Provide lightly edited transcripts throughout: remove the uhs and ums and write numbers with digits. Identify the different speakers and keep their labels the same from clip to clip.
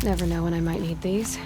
Speaker 1: Never know when I might need these.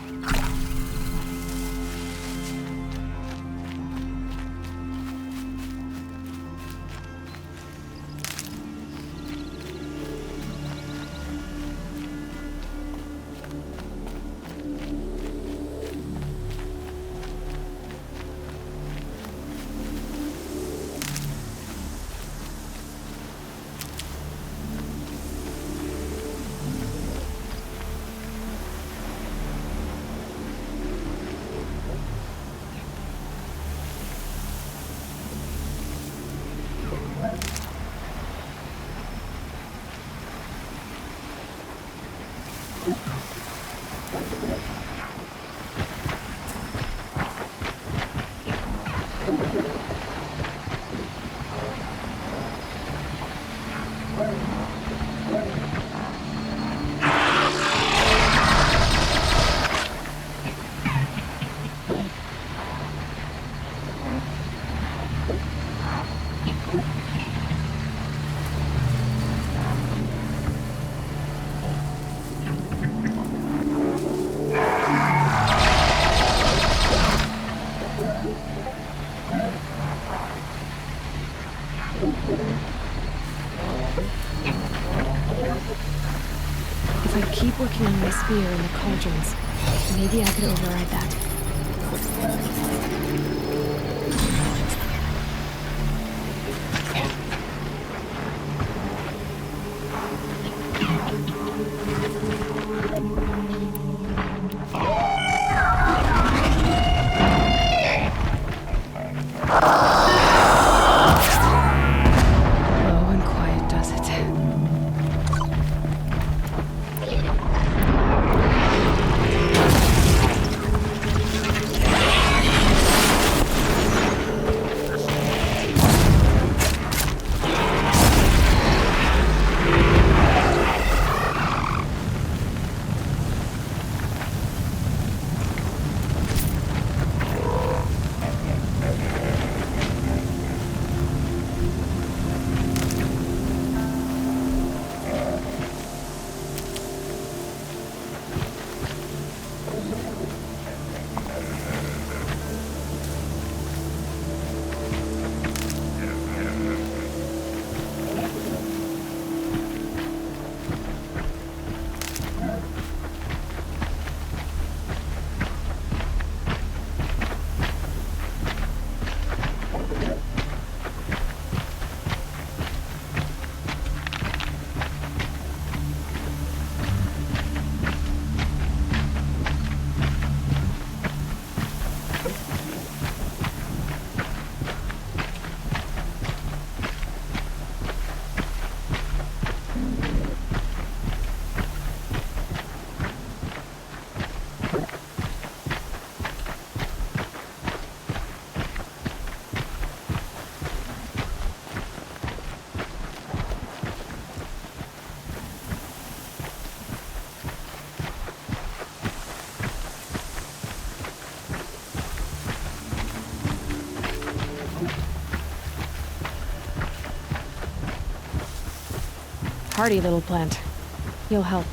Speaker 1: If I keep working on my spear and the cauldrons, maybe I could override that. Hardy little plant. You'll help.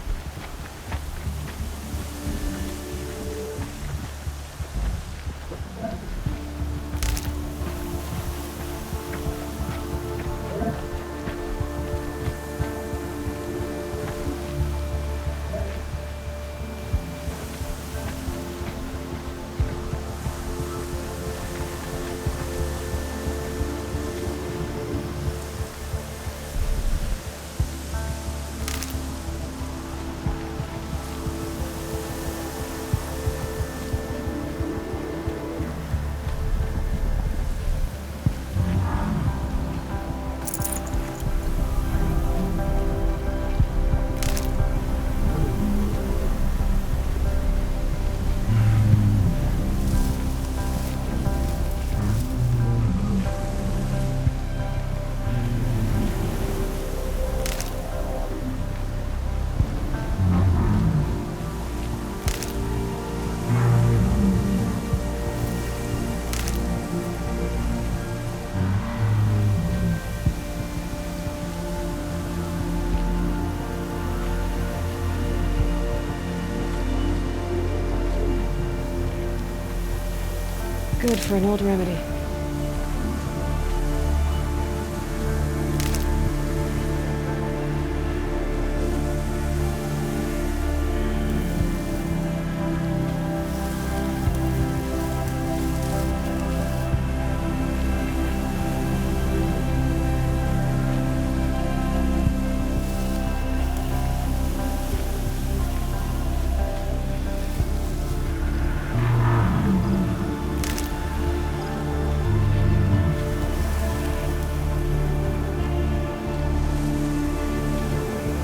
Speaker 1: Good for an old remedy.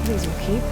Speaker 1: These will keep.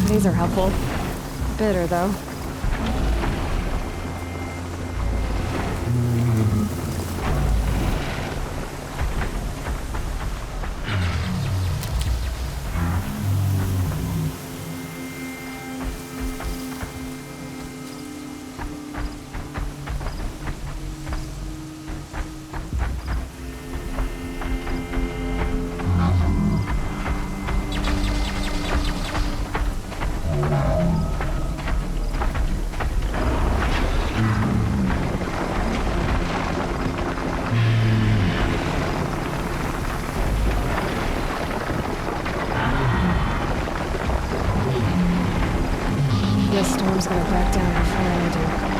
Speaker 1: These are helpful. Bitter, though. This storm's gonna back down before I do.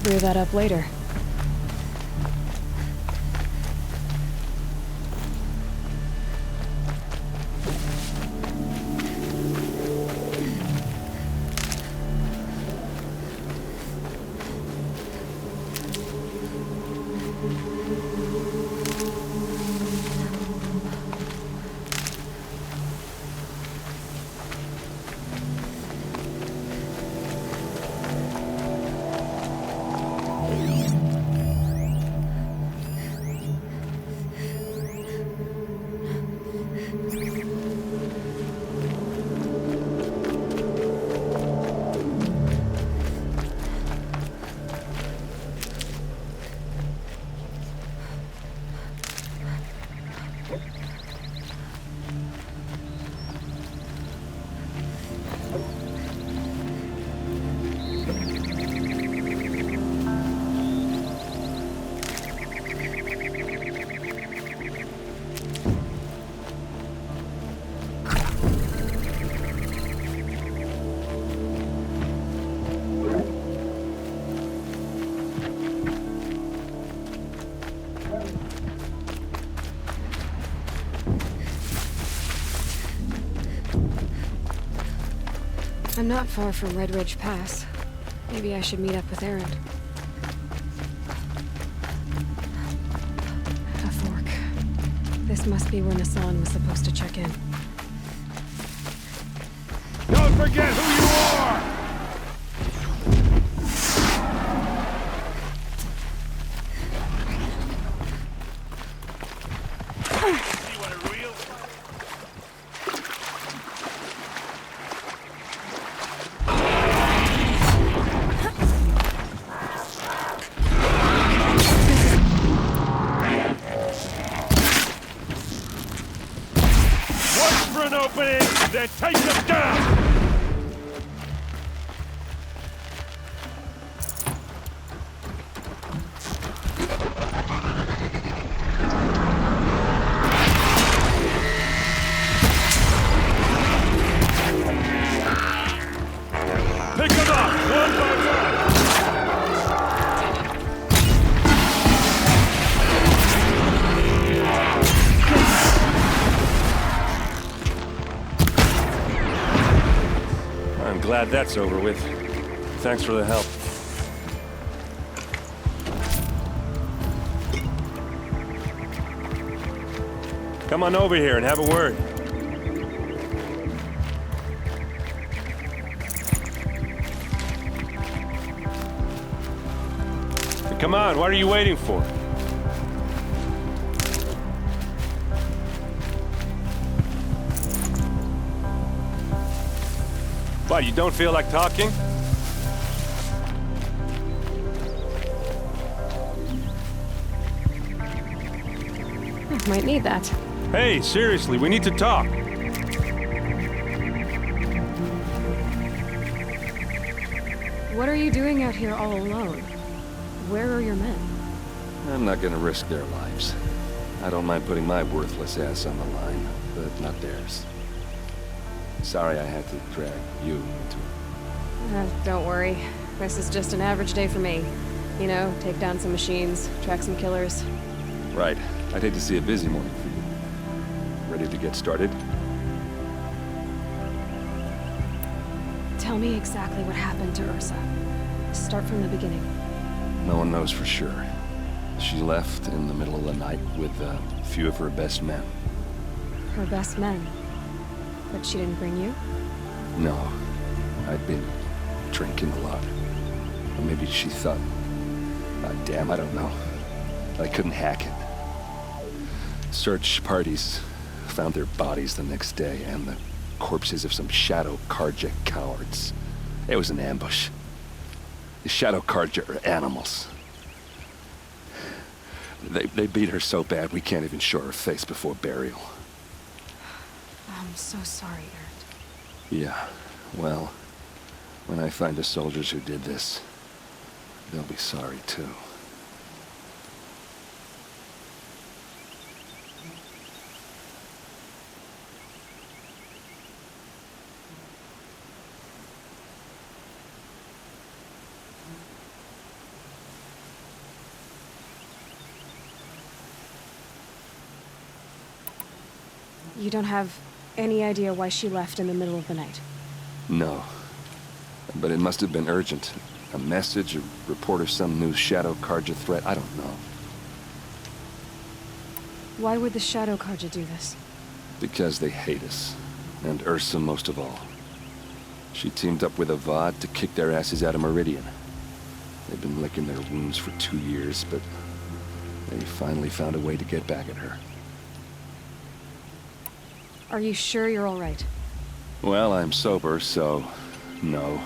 Speaker 1: Brew that up later. I'm not far from Red Ridge Pass. Maybe I should meet up with Aaron. A fork. This must be where Nassan was supposed to check in.
Speaker 2: Don't forget who you are! You want a reel? Watch for an opening, then take them down! Pick them up, one by one!
Speaker 3: I'm glad that's over with. Thanks for the help. Come on over here and have a word. Come on, what are you waiting for? What, you don't feel like talking?
Speaker 1: Might need that.
Speaker 3: Hey, seriously, we need to talk.
Speaker 1: What are you doing out here all alone? Where are your men?
Speaker 4: I'm not gonna risk their lives. I don't mind putting my worthless ass on the line, but not theirs. Sorry I had to drag you into it.
Speaker 1: Don't worry. This is just an average day for me. You know, take down some machines, track some killers.
Speaker 4: Right. I'd hate to see a busy morning for you. Ready to get started?
Speaker 1: Tell me exactly what happened to Ursa. Start from the beginning.
Speaker 4: No one knows for sure. She left in the middle of the night with a few of her best men.
Speaker 1: Her best men? But she didn't bring you?
Speaker 4: No. I'd been drinking a lot. Or maybe she thought... damn, I don't know. I couldn't hack it. Search parties found their bodies the next day, and the corpses of some Shadow Karja cowards. It was an ambush. The Shadow Karja are animals. They beat her so bad we can't even show her face before burial.
Speaker 1: I'm so sorry, Aaron.
Speaker 4: Yeah, well, when I find the soldiers who did this, they'll be sorry too.
Speaker 1: You don't have any idea why she left in the middle of the night?
Speaker 4: No. But it must have been urgent. A message, a report of some new Shadow Karja threat, I don't know.
Speaker 1: Why would the Shadow Karja do this?
Speaker 4: Because they hate us. And Ursa most of all. She teamed up with Avad to kick their asses out of Meridian. They've been licking their wounds for 2 years, but they finally found a way to get back at her.
Speaker 1: Are you sure you're all right?
Speaker 4: Well, I'm sober, so... no.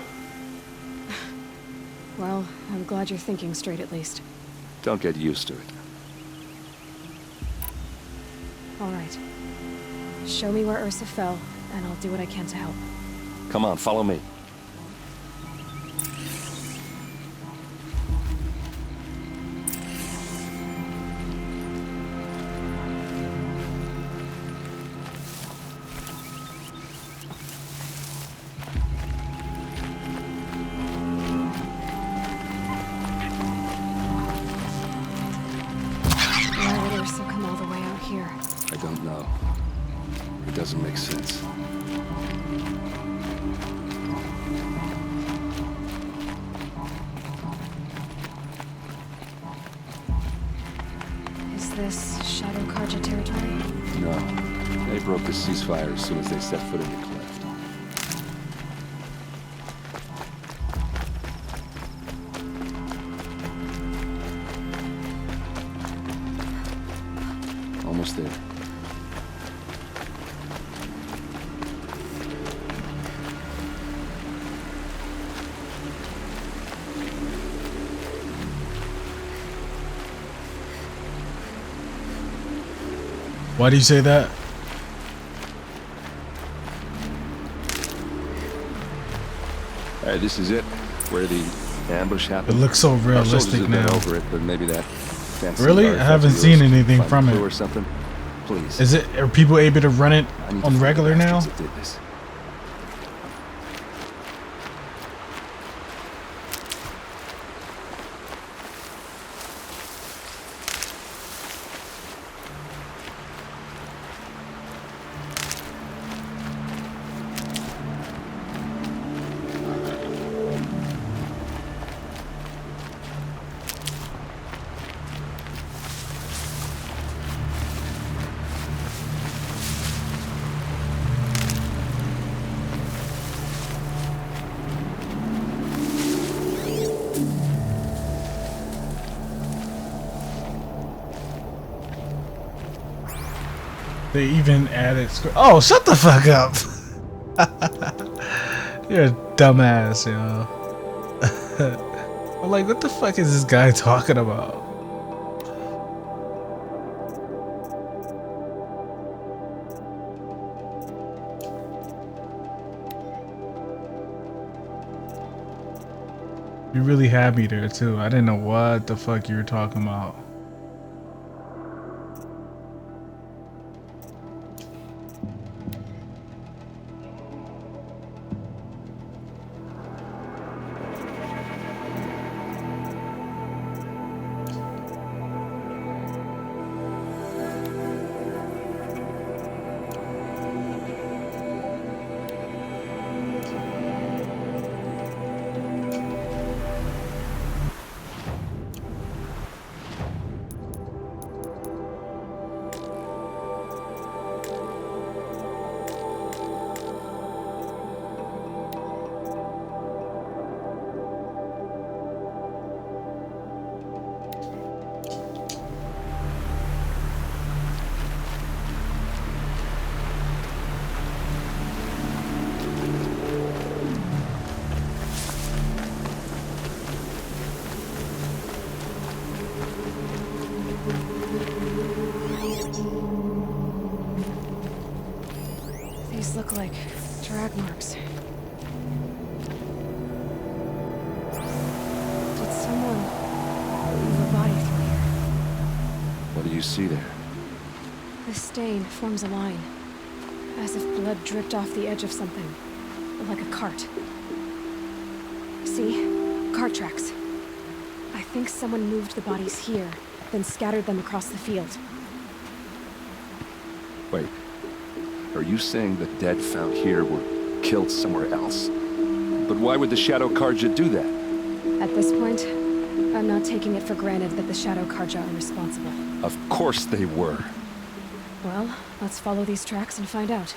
Speaker 1: Well, I'm glad you're thinking straight at least.
Speaker 4: Don't get used to it.
Speaker 1: All right. Show me where Ursa fell, and I'll do what I can to help.
Speaker 4: Come on, follow me.
Speaker 1: Why would Ursa come all the way out here?
Speaker 4: I don't know. It doesn't make sense.
Speaker 1: Is this Shadow Karja territory?
Speaker 4: No. They broke the ceasefire as soon as they set foot in the cleft. Almost there.
Speaker 5: Why do you say that?
Speaker 4: This is it, where the ambush
Speaker 5: It
Speaker 4: happened.
Speaker 5: looks so
Speaker 4: Our soldiers
Speaker 5: realistic
Speaker 4: have been
Speaker 5: now.
Speaker 4: over it, but maybe that fancy
Speaker 5: Really? I
Speaker 4: artifact
Speaker 5: haven't
Speaker 4: of
Speaker 5: seen
Speaker 4: yours
Speaker 5: anything
Speaker 4: find a
Speaker 5: from
Speaker 4: clue
Speaker 5: it.
Speaker 4: or something. Please.
Speaker 5: Is it? Are people able to run it
Speaker 4: I need to
Speaker 5: on
Speaker 4: find the
Speaker 5: regular now?
Speaker 4: bastards that did this.
Speaker 5: They even added. Oh, shut the fuck up! You're a dumbass, yo. I'm like, what the fuck is this guy talking about? You really had me there too. I didn't know what the fuck you were talking about.
Speaker 1: These look like drag marks. Did someone move a body through here?
Speaker 4: What do you see there?
Speaker 1: The stain forms a line, as if blood dripped off the edge of something, like a cart. See? Cart tracks. I think someone moved the bodies here, then scattered them across the field.
Speaker 4: Wait. Are you saying the dead found here were killed somewhere else? But why would the Shadow Karja do that?
Speaker 1: At this point, I'm not taking it for granted that the Shadow Karja are responsible.
Speaker 4: Of course they were.
Speaker 1: Well, let's follow these tracks and find out.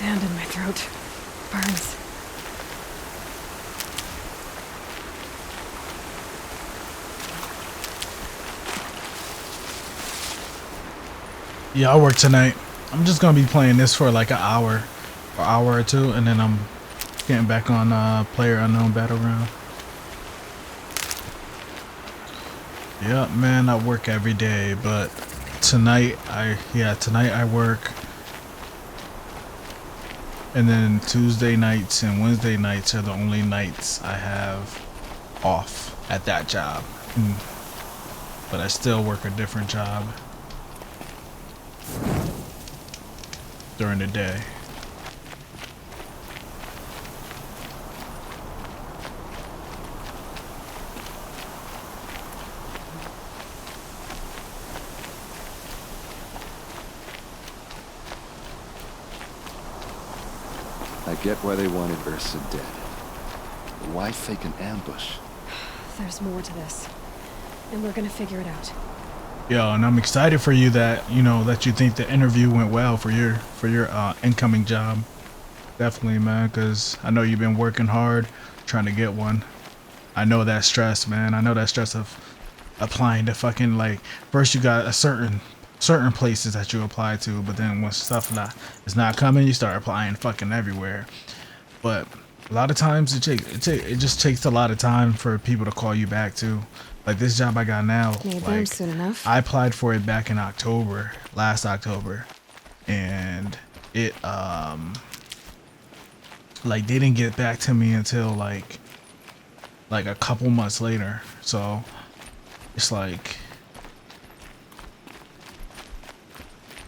Speaker 1: Sand in my throat. Burns.
Speaker 5: Yeah, I work tonight. I'm just gonna be playing this for like an hour or two, and then I'm getting back on PlayerUnknown Battleground. Yeah, man, I work every day, but tonight I work, and then Tuesday nights and Wednesday nights are the only nights I have off at that job. But I still work a different job during the day.
Speaker 4: I get why they wanted Ursa dead. But why fake an ambush?
Speaker 1: There's more to this. And we're gonna figure it out.
Speaker 5: Yo, and I'm excited for you that, you know, that you think the interview went well for your incoming job. Definitely, man, because I know you've been working hard trying to get one. I know that stress, man. I know that stress of applying to fucking, like, first you got a certain places that you apply to, but then when stuff is not coming, you start applying fucking everywhere. But a lot of times it just takes a lot of time for people to call you back too. Like this job I got now, like,
Speaker 1: soon enough.
Speaker 5: I applied for it back in last October, and it like they didn't get back to me until like a couple months later. So it's like,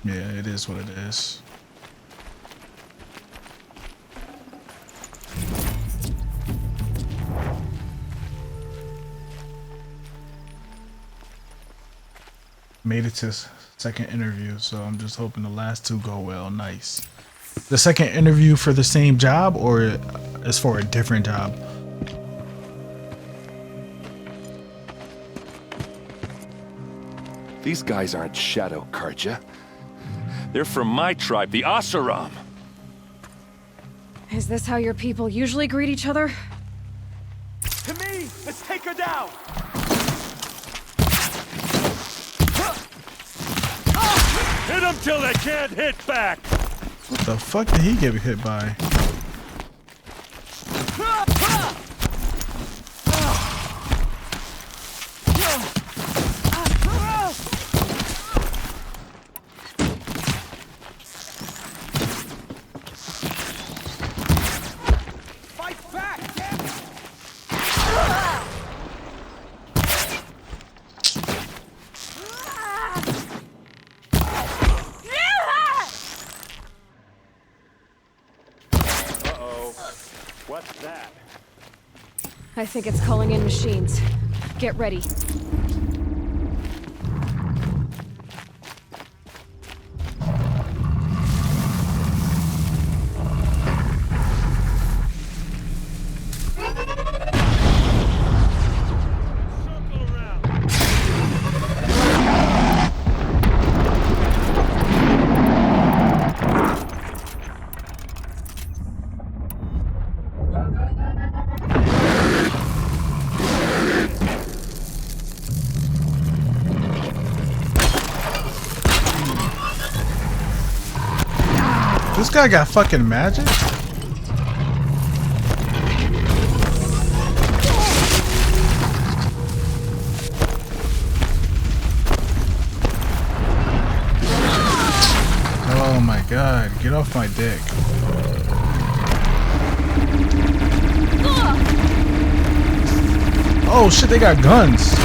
Speaker 5: yeah, it is what it is. Made it to second interview, so I'm just hoping the last two go well. Nice. The second interview for the same job, or is for a different job?
Speaker 4: These guys aren't Shadow Karja.
Speaker 3: They're from my tribe, the Asaram.
Speaker 1: Is this how your people usually greet each other?
Speaker 2: To me! Let's take her down! Hit them till they can't hit back!
Speaker 5: What the fuck did he get hit by?
Speaker 2: Fight back, damn it! What's that?
Speaker 1: I think it's calling in machines. Get ready.
Speaker 5: This guy got fucking magic? Oh my god, get off my dick. Oh shit, they got guns.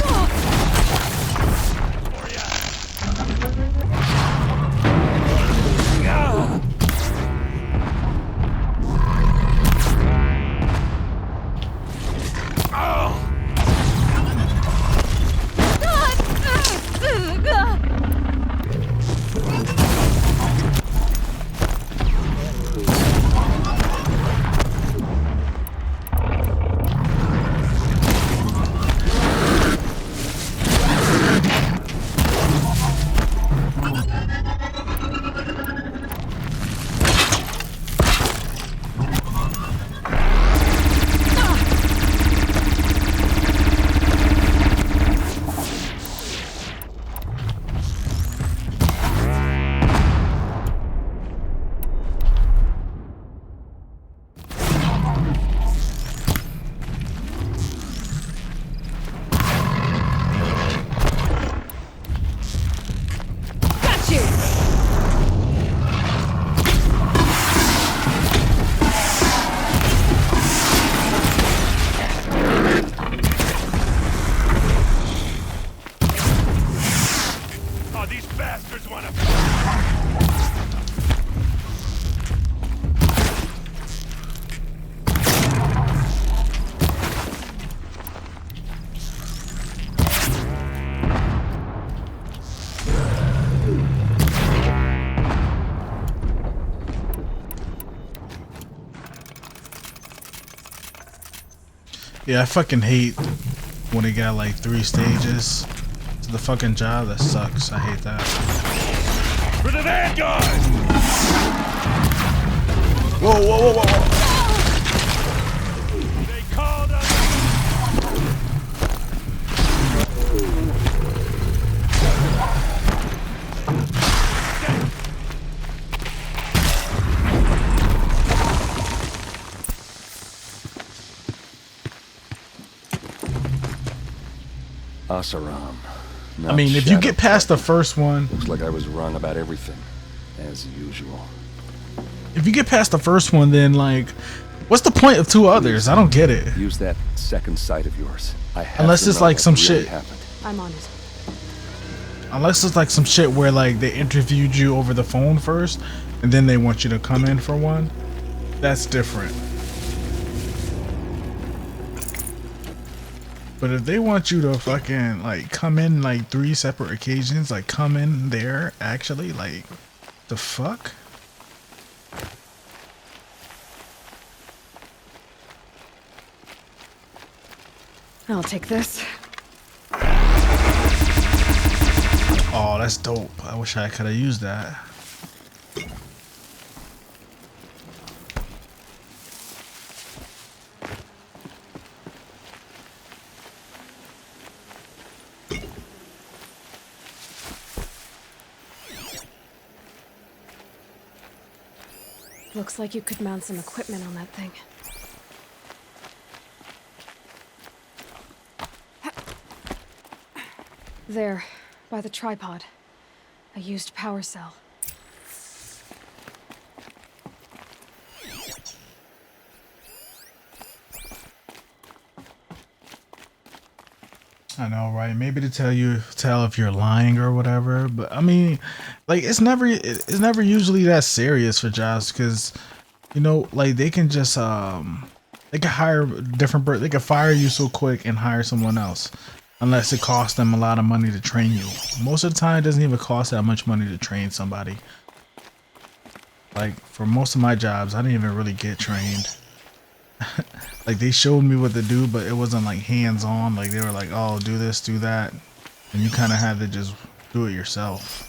Speaker 5: Yeah, I fucking hate when they got like 3 stages to the fucking job. That sucks. I hate that.
Speaker 2: For the Vanguard!
Speaker 5: Whoa, whoa, whoa, whoa, whoa.
Speaker 2: They called us.
Speaker 4: Asaram.
Speaker 5: I mean, if you get past the first one,
Speaker 4: looks like I was wrong about everything, as usual.
Speaker 5: if you get past the first one, then like, what's the point of 2 others? I don't get it.
Speaker 4: Use that second sight of yours. I have
Speaker 5: Unless
Speaker 4: to
Speaker 5: it's
Speaker 4: know
Speaker 5: like
Speaker 4: what
Speaker 5: some
Speaker 4: really
Speaker 5: shit.
Speaker 4: happened.
Speaker 1: I'm on it.
Speaker 5: Unless it's like some shit where like they interviewed you over the phone first, and then they want you to come in for one. That's different. But if they want you to fucking like come in like 3 separate occasions, like come in there actually, like the fuck?
Speaker 1: I'll take this.
Speaker 5: Oh, that's dope. I wish I could have used that.
Speaker 1: Looks like you could mount some equipment on that thing. There, by the tripod. A used power cell.
Speaker 5: I know, right? Maybe to tell if you're lying or whatever. But I mean, like it's never usually that serious for jobs because, you know, like they can just they can hire they can fire you so quick and hire someone else, unless it costs them a lot of money to train you. Most of the time, it doesn't even cost that much money to train somebody. Like for most of my jobs, I didn't even really get trained. Like they showed me what to do, but it wasn't like hands-on. Like they were like, "Oh, do this, do that," and you kind of had to just do it yourself.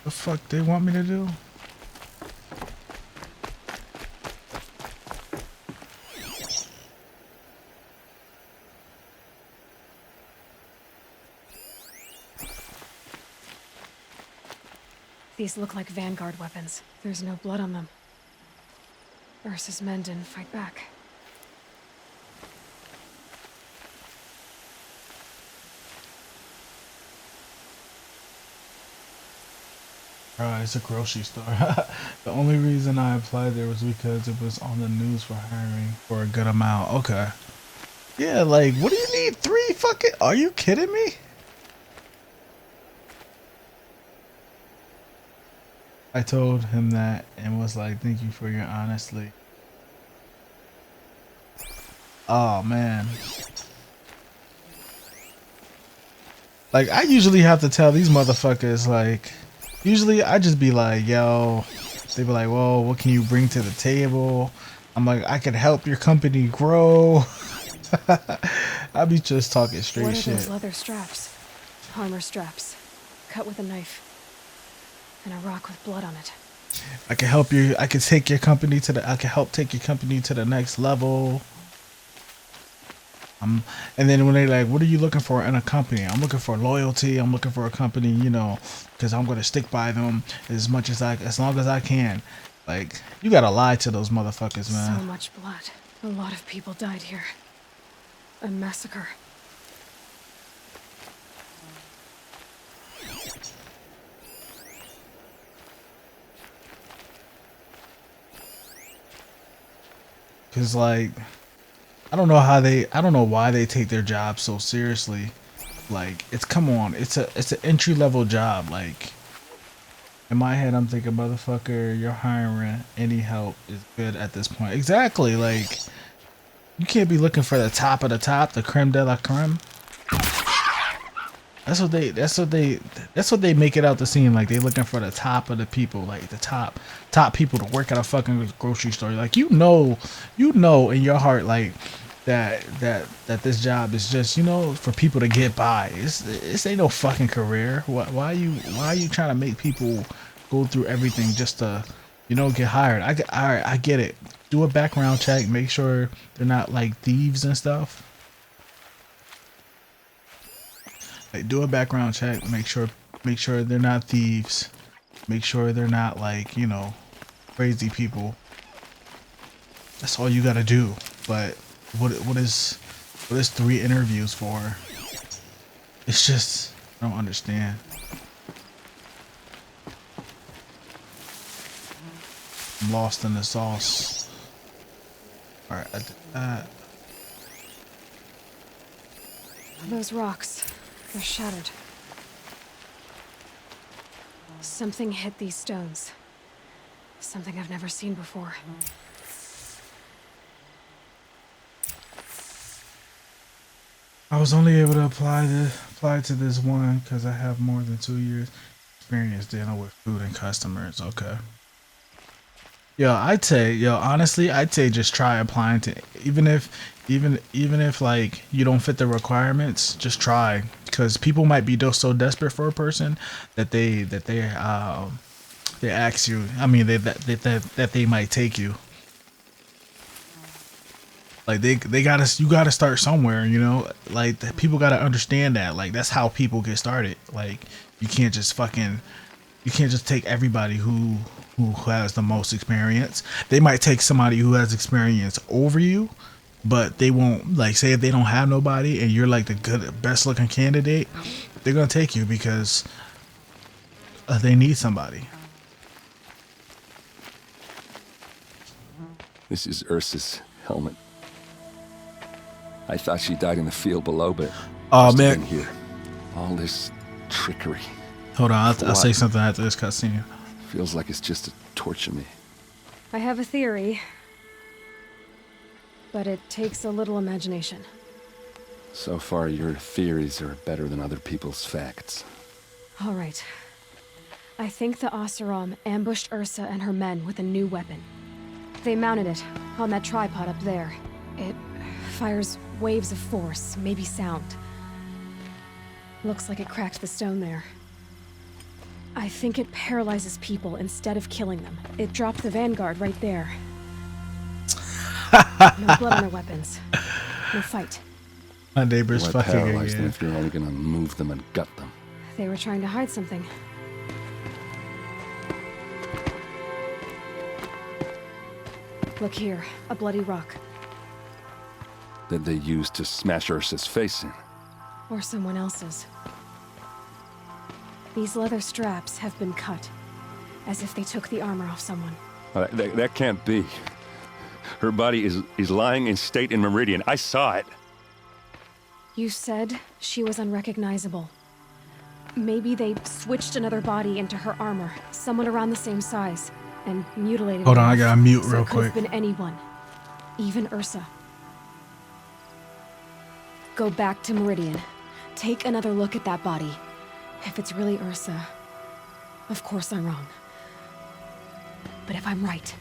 Speaker 5: The fuck they want me to do?
Speaker 1: These look like Vanguard weapons. There's no blood on them. Ursa's men didn't fight back.
Speaker 5: It's a grocery store. The only reason I applied there was because it was on the news for hiring for a good amount. Okay. Yeah, like, what do you need 3 fucking... Are you kidding me? I told him that and was like, thank you for your honesty. Oh, man. Like, I usually have to tell these motherfuckers, like... Usually, I just be like, yo... They be like, well, what can you bring to the table? I'm like, I can help your company grow. I be just talking straight
Speaker 1: What are
Speaker 5: shit.
Speaker 1: those leather straps? Armor straps. Cut with a knife. And a rock with blood on it.
Speaker 5: I can help you. I can take your company to the. I can help take your company to the next level. And then when they like, what are you looking for in a company? I'm looking for loyalty. I'm looking for a company, you know, because I'm gonna stick by them as long as I can. Like, you gotta lie to those motherfuckers, man.
Speaker 1: So much blood. A lot of people died here. A massacre.
Speaker 5: Cause like I don't know why they take their job so seriously. Like come on, it's an entry level job. Like in my head, I'm thinking, motherfucker, you're hiring, any help is good at this point. Exactly. Like you can't be looking for the top of the top, the creme de la creme. That's what they make it out to seem like. They looking for the top of the people, like the top people to work at a fucking grocery store. Like you know in your heart like that this job is just, you know, for people to get by. This ain't no fucking career. Why are you trying to make people go through everything just to, you know, get hired? Alright, I get it. Do a background check, make sure they're not like thieves and stuff. Like do a background check, make sure they're not thieves. Make sure they're not like, you know, crazy people. That's all you gotta do. But what is 3 interviews for? It's just, I don't understand. I'm lost in the sauce. Alright, I did that.
Speaker 1: Those rocks, they're shattered. Something hit these stones. Something I've never seen before.
Speaker 5: I was only able to apply to this one because I have more than 2 years experience dealing with food and customers. Okay. Honestly, I'd say just try applying to, even if like you don't fit the requirements, just try, because people might be so desperate for a person that they ask you. I mean, that they might take you. Like you gotta start somewhere, you know. Like people gotta understand that. Like that's how people get started. Like you can't just take everybody who has the most experience. They might take somebody who has experience over you, but they won't, like, say if they don't have nobody and you're like the best looking candidate, they're gonna take you because they need somebody.
Speaker 4: This is Ursa's helmet. I thought she died in the field below, but
Speaker 5: Oh
Speaker 4: must have
Speaker 5: man,
Speaker 4: been here. All this trickery.
Speaker 5: hold on, I'll say something after this cutscene.
Speaker 4: Feels like it's just to torture me.
Speaker 1: I have a theory, but it takes a little imagination.
Speaker 4: So far, your theories are better than other people's facts.
Speaker 1: All right. I think the Oseram ambushed Ursa and her men with a new weapon. They mounted it on that tripod up there. It fires waves of force, maybe sound. Looks like it cracked the stone there. I think it paralyzes people instead of killing them. It dropped the vanguard right there. No blood on their weapons. No fight.
Speaker 5: My neighbor's
Speaker 4: Why
Speaker 5: fucking
Speaker 4: paralyze them
Speaker 5: again.
Speaker 4: if you're only gonna move them and gut them?
Speaker 1: They were trying to hide something. Look here, a bloody rock.
Speaker 4: That they used to smash Ursa's face in.
Speaker 1: Or someone else's. These leather straps have been cut, as if they took the armor off someone.
Speaker 3: That can't be. Her body is lying in state in Meridian. I saw it.
Speaker 1: You said she was unrecognizable. Maybe they switched another body into her armor, someone around the same size, and mutilated
Speaker 5: Hold
Speaker 1: her
Speaker 5: on, I
Speaker 1: off.
Speaker 5: gotta mute
Speaker 1: So
Speaker 5: real
Speaker 1: it could have
Speaker 5: quick.
Speaker 1: been anyone, even Ursa. Go back to Meridian. Take another look at that body. If it's really Ursa, of course I'm wrong. But if I'm right,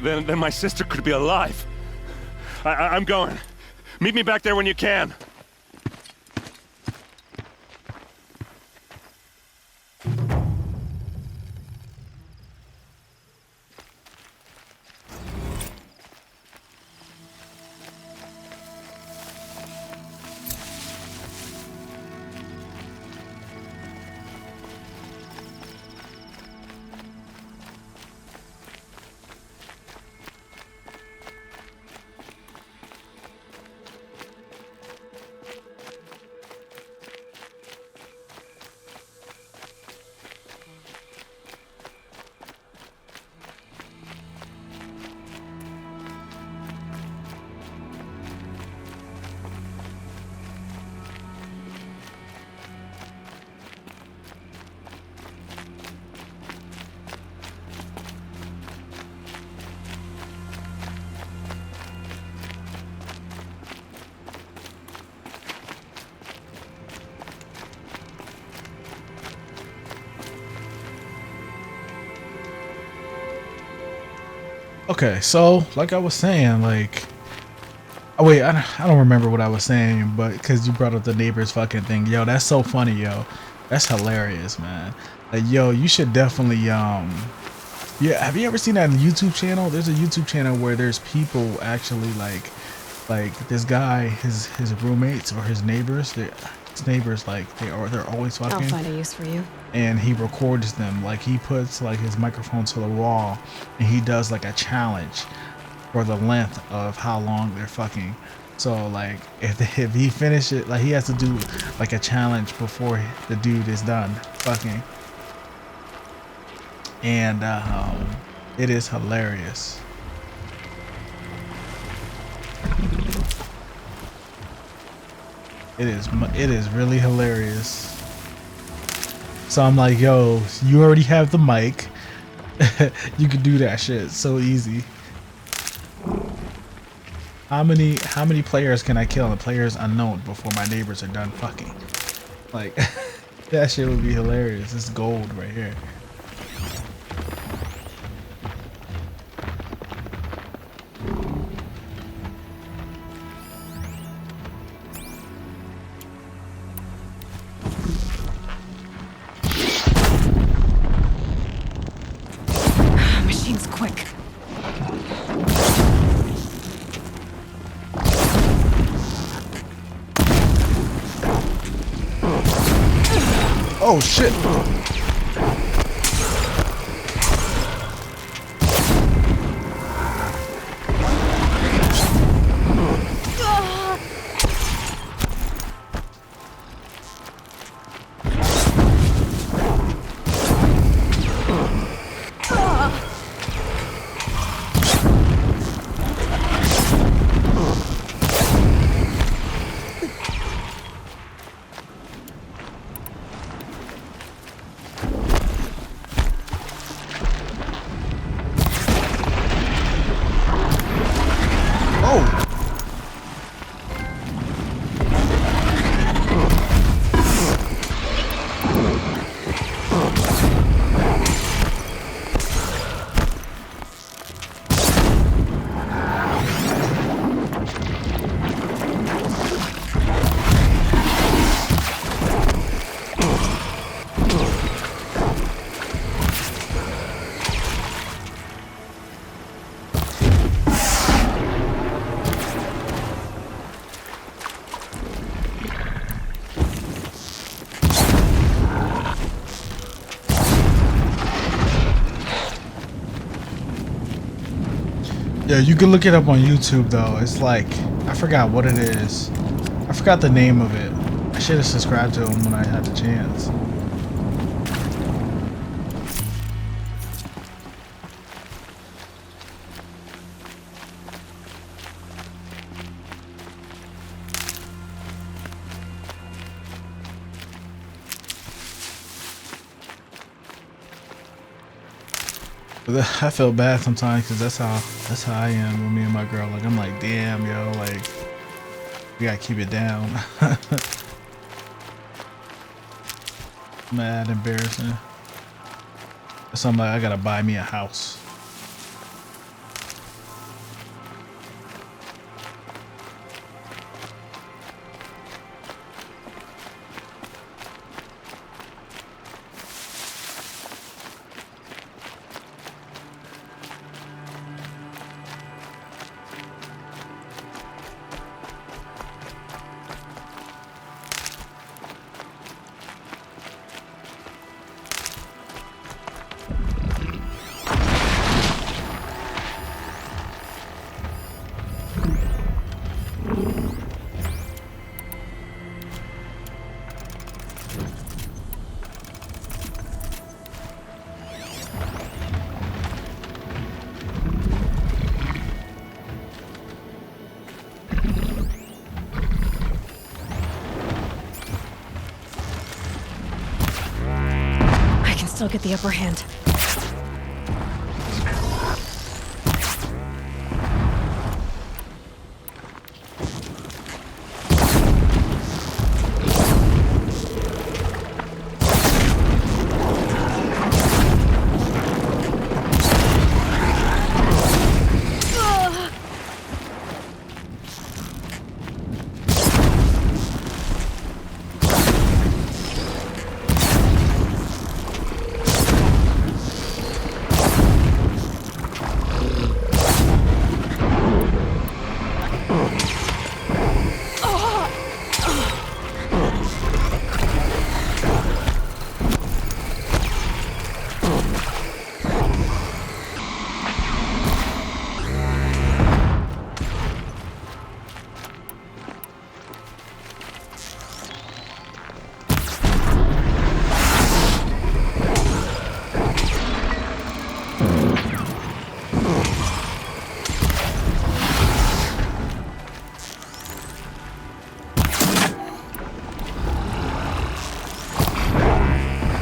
Speaker 3: Then my sister could be alive. I'm going. Meet me back there when you can.
Speaker 5: Okay, so like I was saying, like, oh wait, I don't remember what I was saying, but because you brought up the neighbors fucking thing, yo, that's so funny, yo, that's hilarious, man. Like, yo, you should definitely yeah, have you ever seen that YouTube channel? There's a YouTube channel where there's people actually like this guy, his roommates or his neighbors, his neighbors, like they're always
Speaker 1: I'll
Speaker 5: fucking,
Speaker 1: find a use for you.
Speaker 5: and he records them. Like he puts like his microphone to the wall, and he does like a challenge for the length of how long they're fucking. So like if he finishes, like he has to do like a challenge before the dude is done fucking, and it is hilarious. It is really hilarious. So I'm like, yo, you already have the mic. You could do that shit so easy. How many players can I kill? The players unknown before my neighbors are done fucking. Like that shit would be hilarious. It's gold right here.
Speaker 1: Machine's quick.
Speaker 5: Oh shit! Oh! Yeah, you can look it up on YouTube though. It's like, I forgot what it is. I forgot the name of it. I should have subscribed to him when I had the chance. But I feel bad sometimes because that's how I am with me and my girl. Like I'm like, damn, yo, like we gotta keep it down. Mad embarrassing. So I'm like, I gotta buy me a house.
Speaker 1: Still get the upper hand.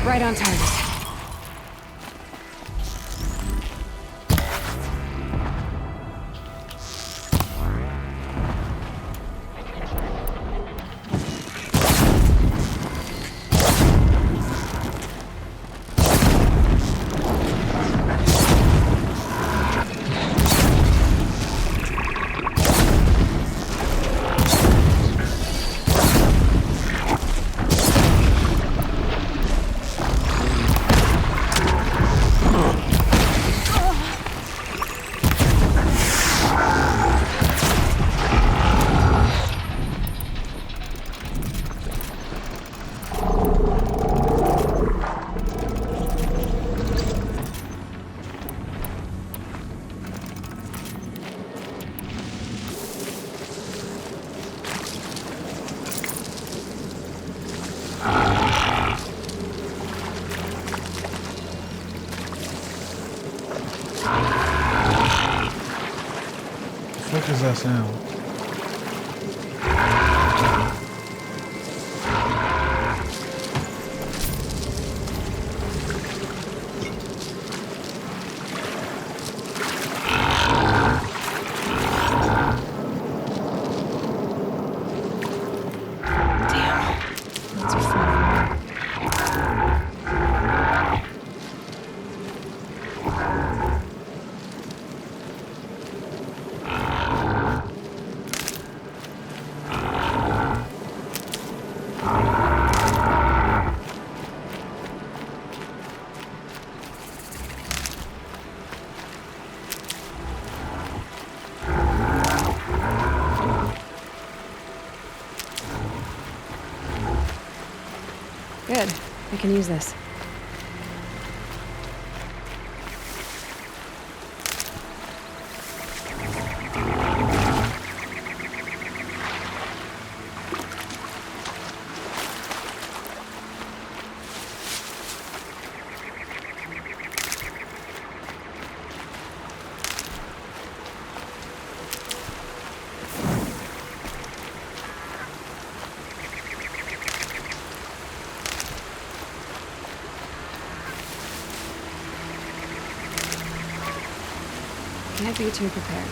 Speaker 1: Right on target.
Speaker 5: What is that sound?
Speaker 1: Good. I can use this. Can't be too prepared.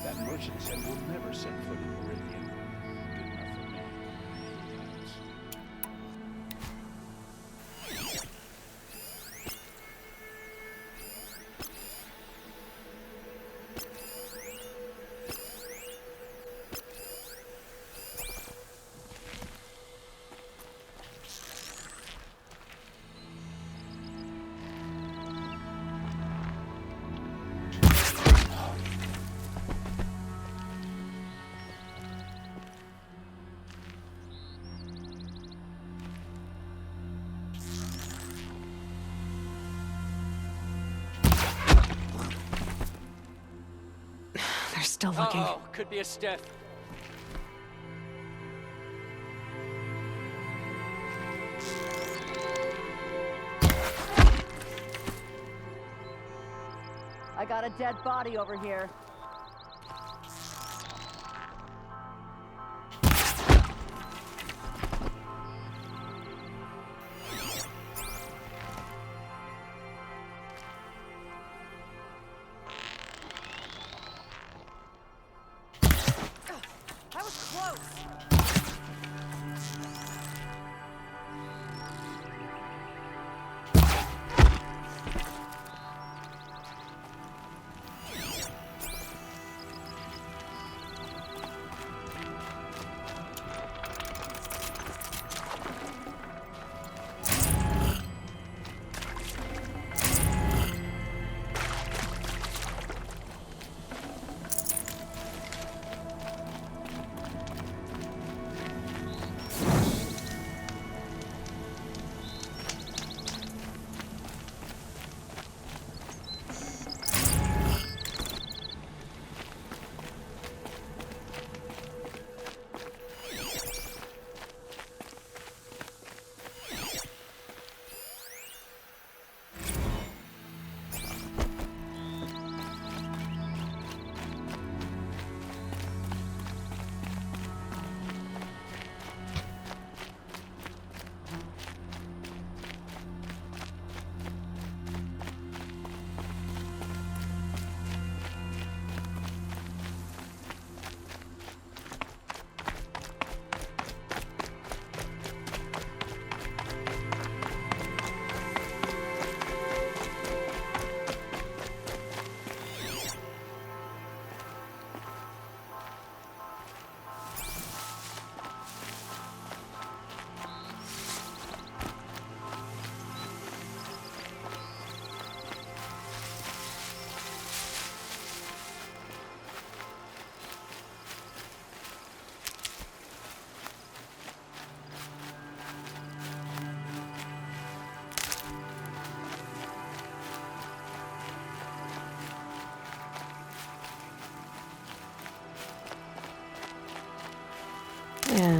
Speaker 2: That merchant said we'll never set foot in Meridian. Good enough for me.
Speaker 1: They're still looking.
Speaker 6: Uh-oh, could be a stiff.
Speaker 7: I got a dead body over here.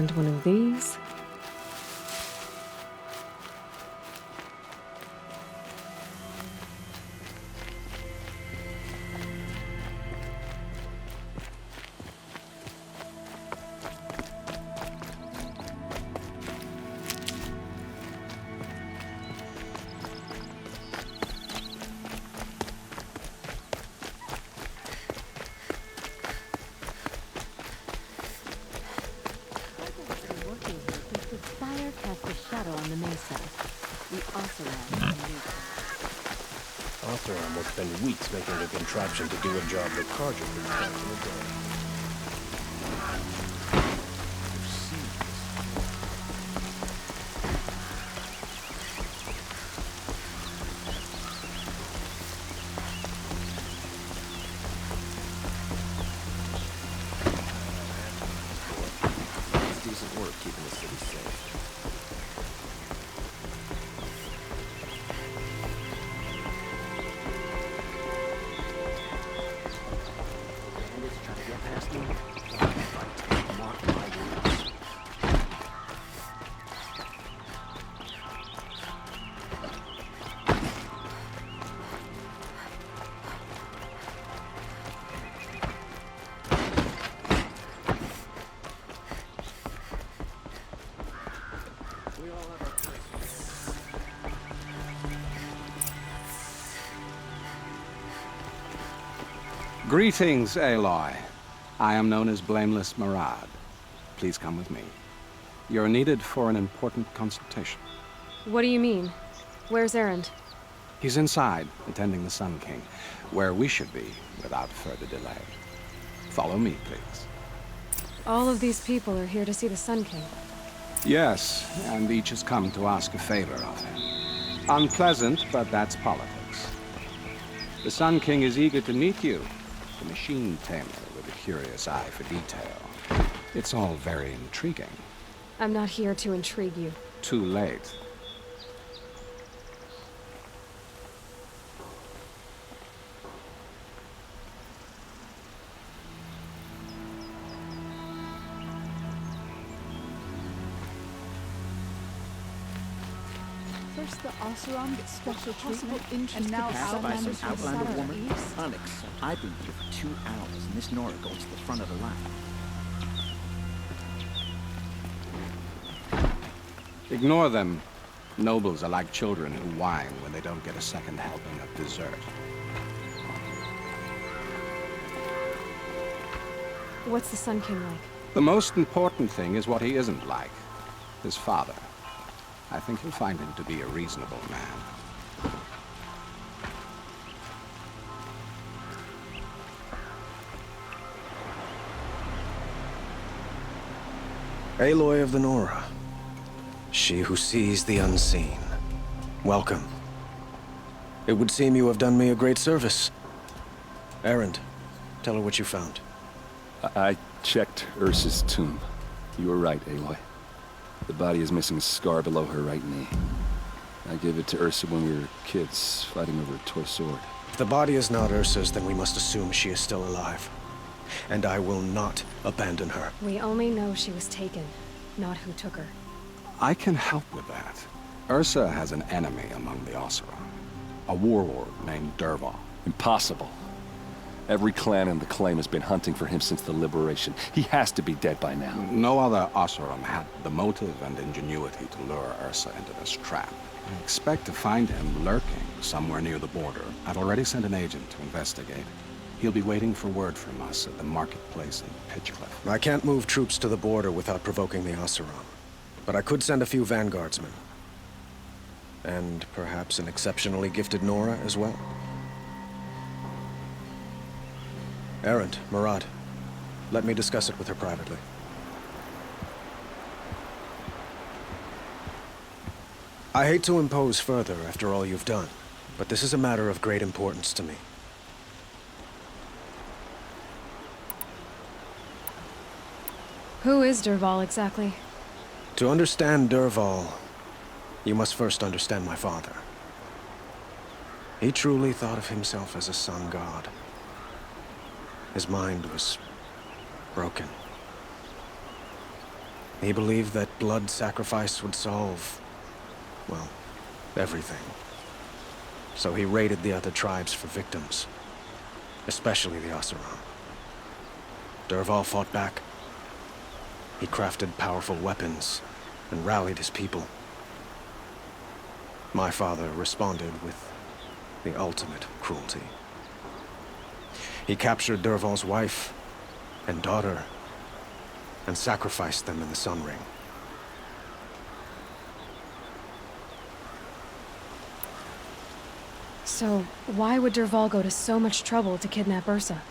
Speaker 1: And one of these.
Speaker 6: Oseram will spend weeks making a contraption to do a job that Carja could do in a day. It's decent work keeping the city safe.
Speaker 8: Greetings, Aloy. I am known as Blameless Marad. Please come with me. You're needed for an important consultation.
Speaker 1: What do you mean? Where's Erend?
Speaker 8: He's inside, attending the Sun King, where we should be without further delay. Follow me, please.
Speaker 1: All of these people are here to see the Sun King.
Speaker 8: Yes, and each has come to ask a favor of him. Unpleasant, but that's politics. The Sun King is eager to meet you. The machine tamer with a curious eye for detail. It's all very intriguing.
Speaker 1: I'm not here to intrigue you.
Speaker 8: Too late.
Speaker 9: First the Oseram gets special treatment, and now
Speaker 10: By some
Speaker 9: Salamanders
Speaker 10: outlander
Speaker 9: from
Speaker 10: woman?
Speaker 9: East.
Speaker 10: Unacceptable. I've been here for 2 hours, and this Nora goes to the front of the line.
Speaker 8: Ignore them. Nobles are like children who whine when they don't get a second helping of dessert.
Speaker 1: What's the Sun King like?
Speaker 8: The most important thing is what he isn't like. His father. I think you'll find him to be a reasonable man.
Speaker 6: Aloy of the Nora. She who sees the unseen. Welcome. It would seem you have done me a great service. Erend, tell her what you found.
Speaker 4: I checked Ursa's tomb. You were right, Aloy. The body is missing a scar below her right knee. I gave it to Ursa when we were kids, fighting over a toy sword.
Speaker 6: If the body is not Ursa's, then we must assume she is still alive. And I will not abandon her.
Speaker 1: We only know she was taken, not who took her.
Speaker 8: I can help with that. Ursa has an enemy among the Oseram. A warlord named Dervahl.
Speaker 4: Impossible. Every clan in the claim has been hunting for him since the liberation. He has to be dead by now.
Speaker 8: No other Oseram had the motive and ingenuity to lure Ursa into this trap. I expect to find him lurking somewhere near the border. I've already sent an agent to investigate. He'll be waiting for word from us at the marketplace in Pitchcliff.
Speaker 6: I can't move troops to the border without provoking the Oseram. But I could send a few vanguardsmen. And perhaps an exceptionally gifted Nora as well. Erend, Marad, let me discuss it with her privately. I hate to impose further after all you've done, but this is a matter of great importance to me.
Speaker 1: Who is Dervahl exactly?
Speaker 6: To understand Dervahl, you must first understand my father. He truly thought of himself as a sun god. His mind was broken. He believed that blood sacrifice would solve, well, everything. So he raided the other tribes for victims, especially the Oseram. Dervahl fought back. He crafted powerful weapons and rallied his people. My father responded with the ultimate cruelty. He captured Dervahl's wife and daughter and sacrificed them in the Sun Ring.
Speaker 1: So, why would Dervahl go to so much trouble to kidnap Ursa?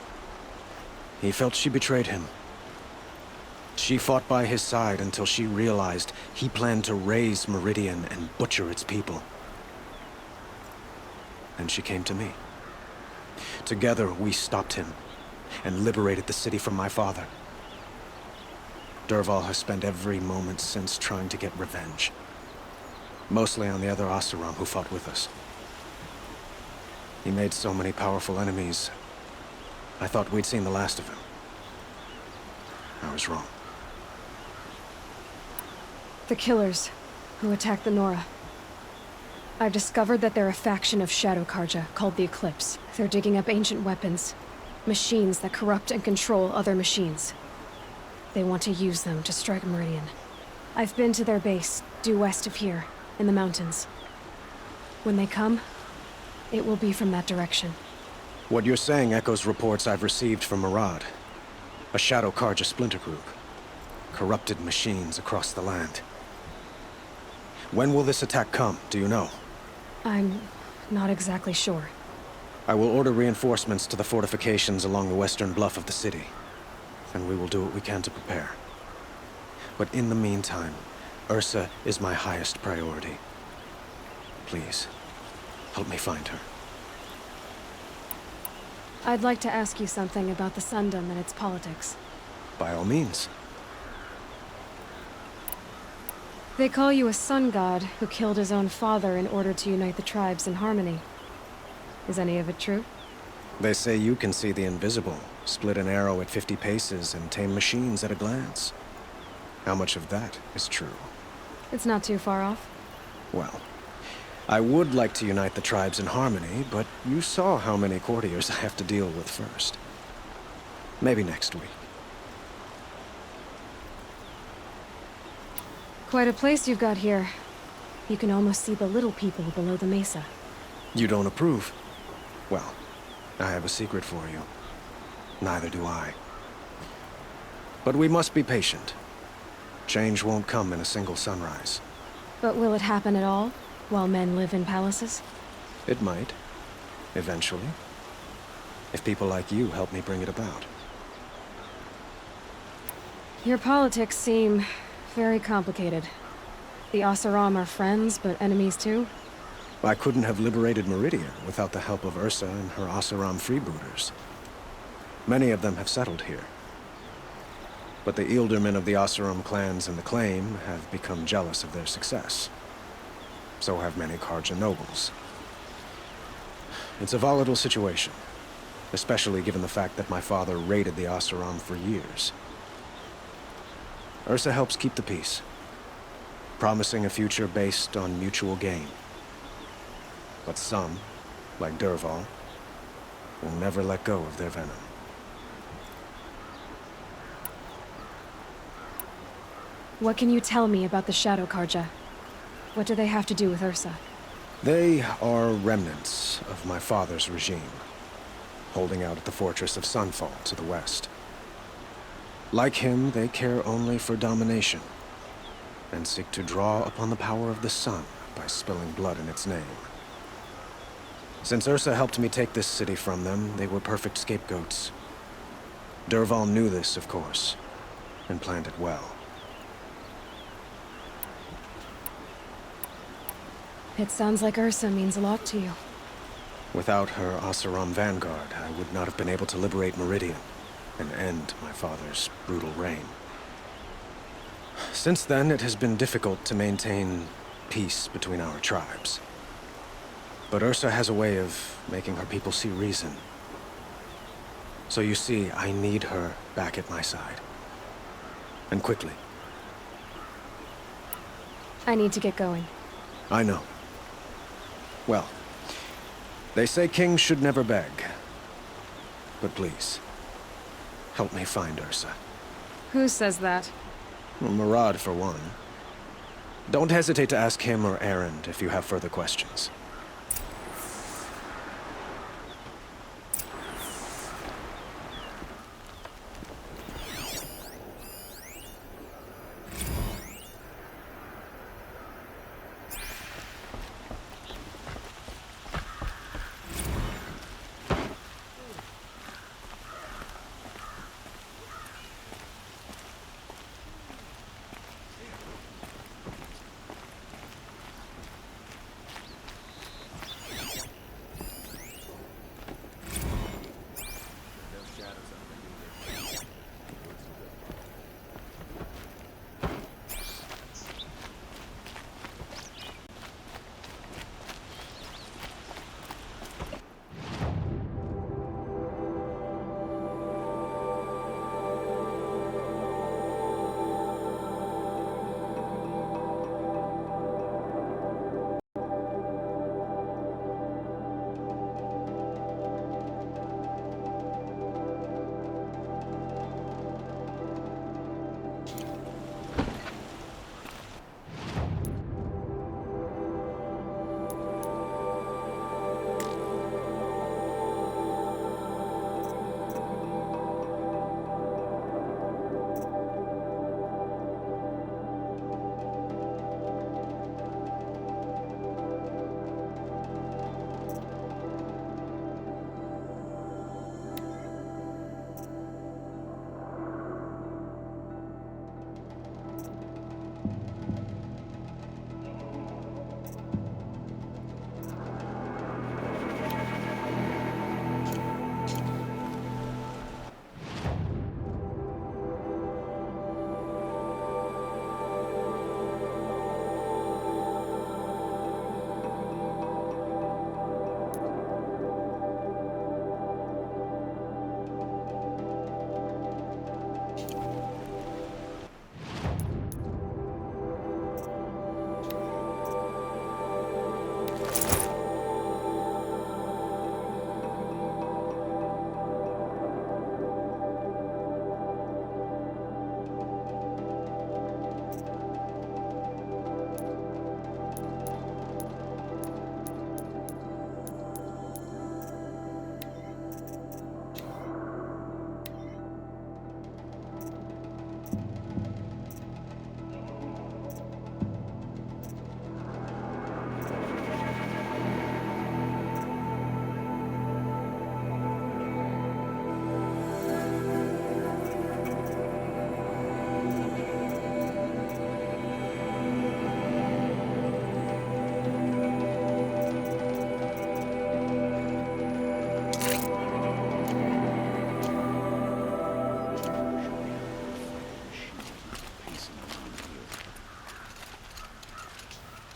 Speaker 6: He felt she betrayed him. She fought by his side until she realized he planned to raise Meridian and butcher its people. And she came to me. Together, we stopped him and liberated the city from my father. Dervahl has spent every moment since trying to get revenge. Mostly on the other Oseram who fought with us. He made so many powerful enemies, I thought we'd seen the last of him. I was wrong.
Speaker 1: The killers who attacked the Nora. I've discovered that they're a faction of Shadow Karja called the Eclipse. They're digging up ancient weapons, machines that corrupt and control other machines. They want to use them to strike Meridian. I've been to their base, due west of here, in the mountains. When they come, it will be from that direction.
Speaker 6: What you're saying echoes reports I've received from Murad, a Shadow Karja splinter group. Corrupted machines across the land. When will this attack come, do you know?
Speaker 1: I'm not exactly sure.
Speaker 6: I will order reinforcements to the fortifications along the western bluff of the city, and we will do what we can to prepare. But in the meantime, Ursa is my highest priority. Please, help me find her.
Speaker 1: I'd like to ask you something about the Sundom and its politics.
Speaker 6: By all means.
Speaker 1: They call you a sun god who killed his own father in order to unite the tribes in harmony. Is any of it true?
Speaker 6: They say you can see the invisible, split an arrow at 50 paces, and tame machines at a glance. How much of that is true?
Speaker 1: It's not too far off.
Speaker 6: Well, I would like to unite the tribes in harmony, but you saw how many courtiers I have to deal with first. Maybe next week.
Speaker 1: Quite a place you've got here. You can almost see the little people below the mesa.
Speaker 6: You don't approve? Well, I have a secret for you. Neither do I. But we must be patient. Change won't come in a single sunrise.
Speaker 1: But will it happen at all, while men live in palaces?
Speaker 6: It might. Eventually. If people like you help me bring it about.
Speaker 1: Your politics seem very complicated. The Oseram are friends, but enemies too?
Speaker 6: I couldn't have liberated Meridian without the help of Ursa and her Oseram freebooters. Many of them have settled here. But the Ealdormen of the Oseram clans in the Claim have become jealous of their success. So have many Karja nobles. It's a volatile situation, especially given the fact that my father raided the Oseram for years. Ursa helps keep the peace, promising a future based on mutual gain. But some, like Dervahl, will never let go of their venom.
Speaker 1: What can you tell me about the Shadow Karja? What do they have to do with Ursa?
Speaker 6: They are remnants of my father's regime, holding out at the fortress of Sunfall to the west. Like him, they care only for domination, and seek to draw upon the power of the sun by spilling blood in its name. Since Ursa helped me take this city from them, they were perfect scapegoats. Dervahl knew this, of course, and planned it well.
Speaker 1: It sounds like Ursa means a lot to you.
Speaker 6: Without her Oseram vanguard, I would not have been able to liberate Meridian and end my father's brutal reign. Since then, it has been difficult to maintain peace between our tribes. But Ursa has a way of making her people see reason. So you see, I need her back at my side. And quickly.
Speaker 1: I need to get going.
Speaker 6: I know. Well, they say kings should never beg. But please, help me find Ursa.
Speaker 1: Who says that?
Speaker 6: Well, Murad, for one. Don't hesitate to ask him or Erend if you have further questions.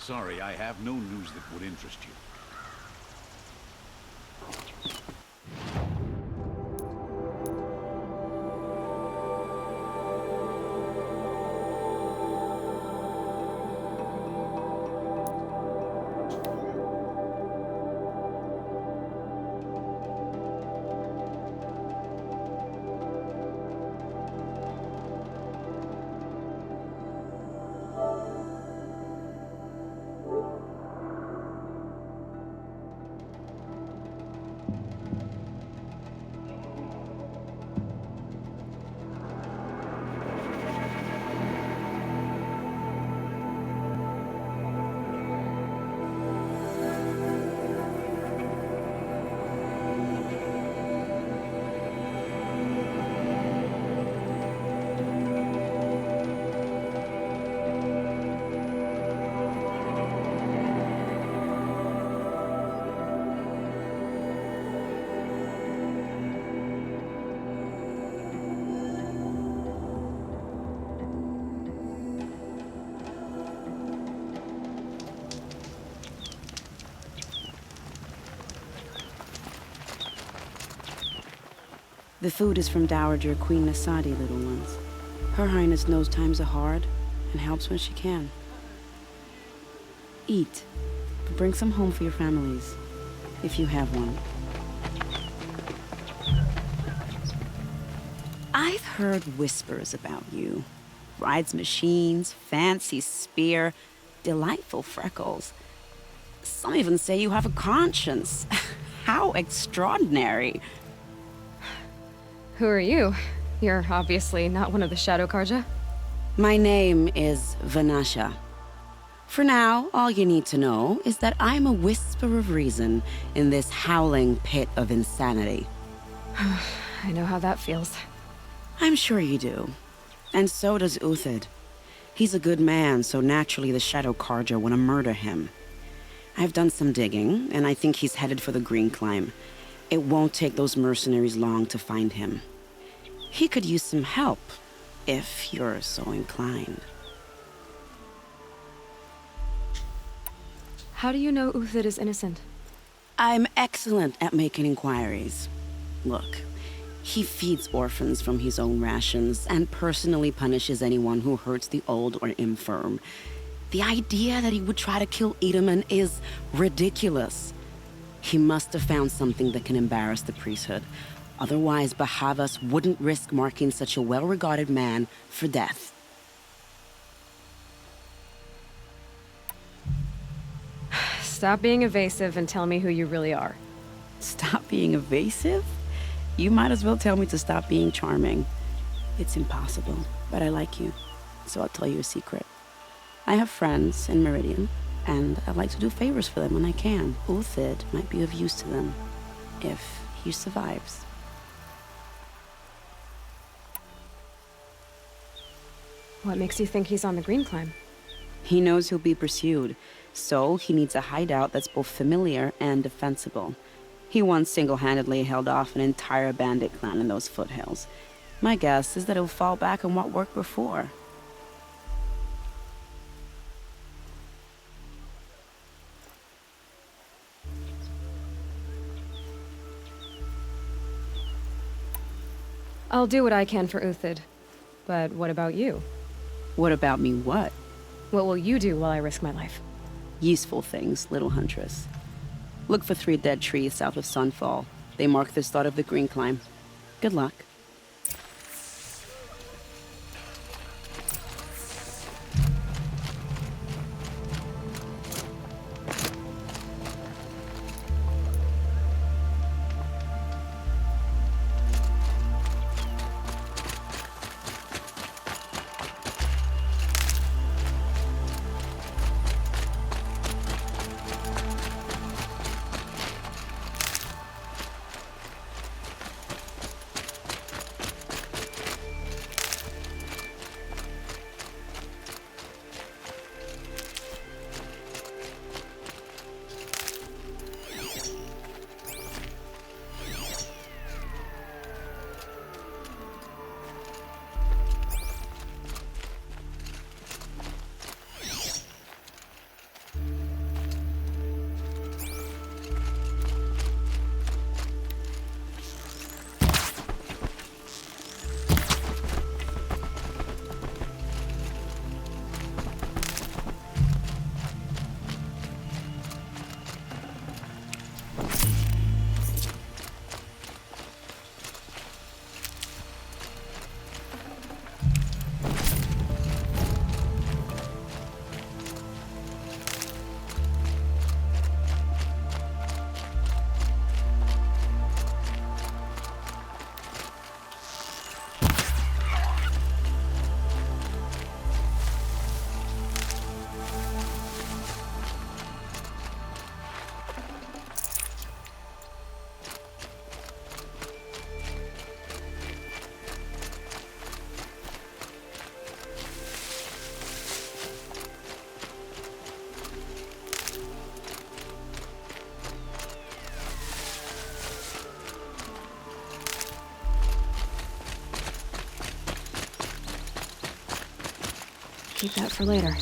Speaker 2: Sorry, I have no news that would interest you.
Speaker 11: The food is from Dowager Queen Nasadi, little ones. Her Highness knows times are hard and helps when she can. Eat. But bring some home for your families, if you have one. I've heard whispers about you. Rides machines, fancy spear, delightful freckles. Some even say you have a conscience. How extraordinary.
Speaker 1: Who are you? You're obviously not one of the Shadow Karja.
Speaker 11: My name is Vanasha. For now, all you need to know is that I'm a whisper of reason in this howling pit of insanity.
Speaker 1: I know how that feels.
Speaker 11: I'm sure you do. And so does Uthid. He's a good man, so naturally the Shadow Karja want to murder him. I've done some digging, and I think he's headed for the Green Climb. It won't take those mercenaries long to find him. He could use some help, if you're so inclined.
Speaker 1: How do you know Uthid is innocent?
Speaker 11: I'm excellent at making inquiries. Look, he feeds orphans from his own rations and personally punishes anyone who hurts the old or infirm. The idea that he would try to kill Edaman is ridiculous. He must have found something that can embarrass the priesthood. Otherwise, Bahavas wouldn't risk marking such a well-regarded man for death.
Speaker 1: Stop being evasive and tell me who you really are.
Speaker 11: Stop being evasive? You might as well tell me to stop being charming. It's impossible, but I like you, so I'll tell you a secret. I have friends in Meridian, and I like to do favors for them when I can. Uthid might be of use to them, if he survives.
Speaker 1: What makes you think he's on the Green Climb?
Speaker 11: He knows he'll be pursued, so he needs a hideout that's both familiar and defensible. He once single-handedly held off an entire bandit clan in those foothills. My guess is that he'll fall back on what worked before.
Speaker 1: I'll do what I can for Uthid. But what about you?
Speaker 11: What about me what?
Speaker 1: What will you do while I risk my life?
Speaker 11: Useful things, little huntress. Look for 3 dead trees south of Sunfall. They mark the start of the Green Climb. Good luck.
Speaker 1: Keep that for later.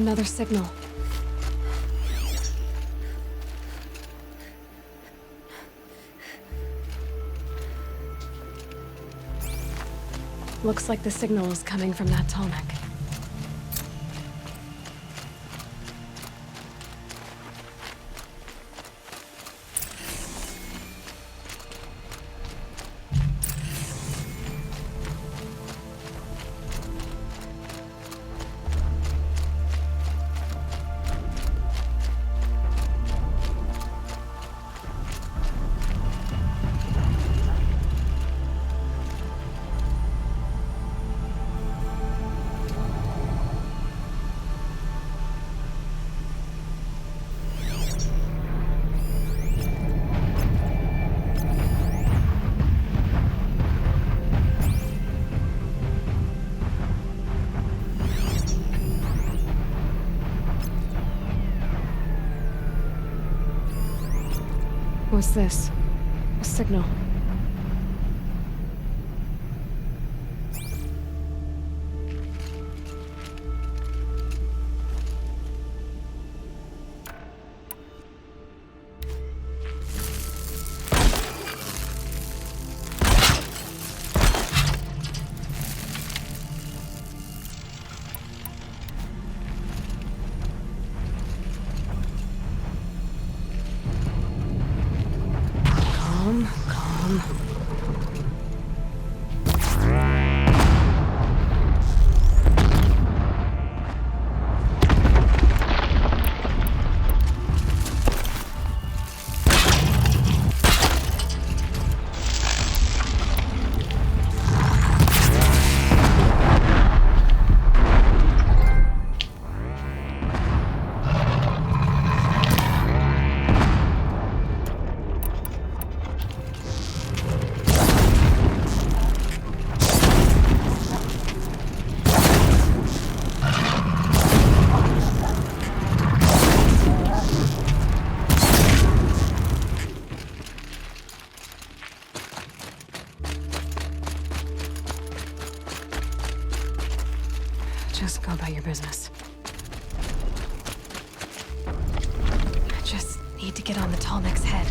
Speaker 1: Another signal. Looks like the signal is coming from that tall neck. What's this? A signal. Calm. Just go about your business. I just need to get on the tall neck's head.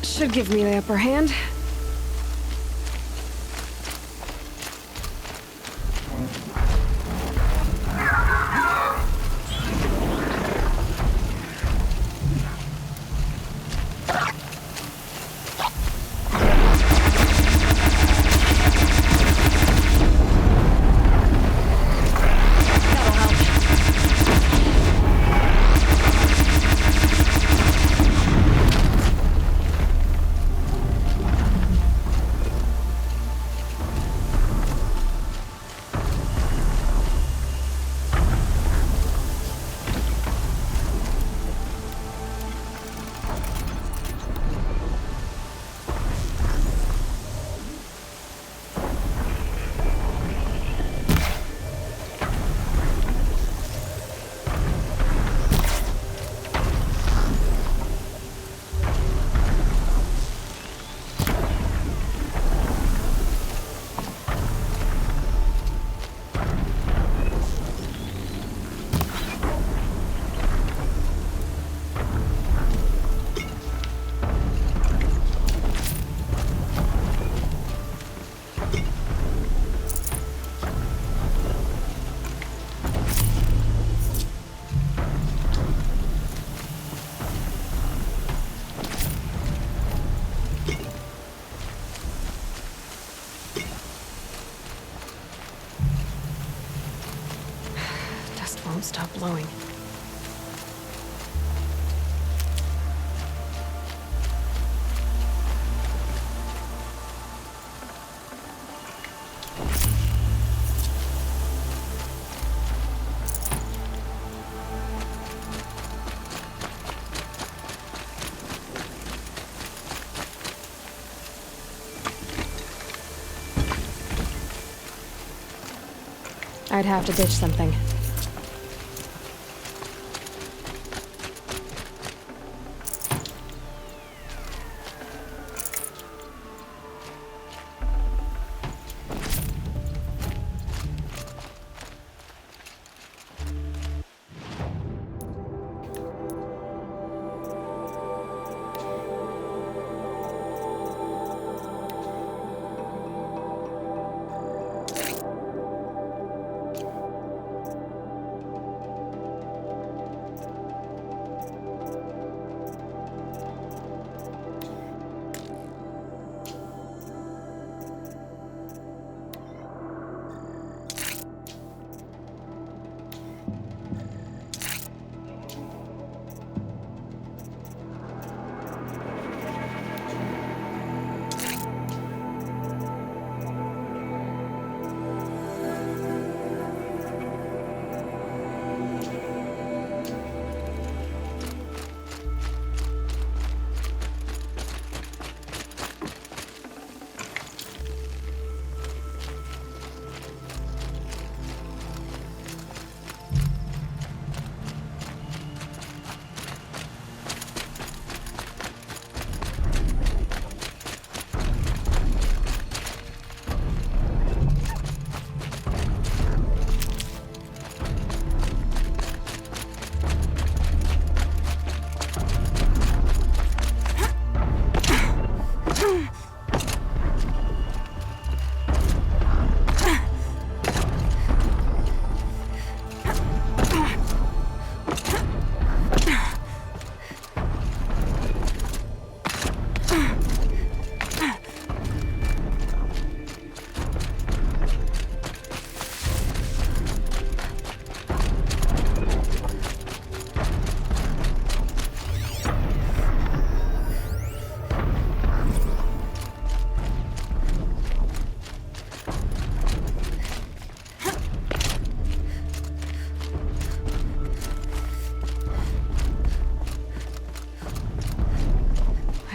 Speaker 1: Should give me the upper hand. flowing. I'd have to ditch something.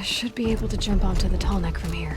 Speaker 1: Should be able to jump onto the tall neck from here.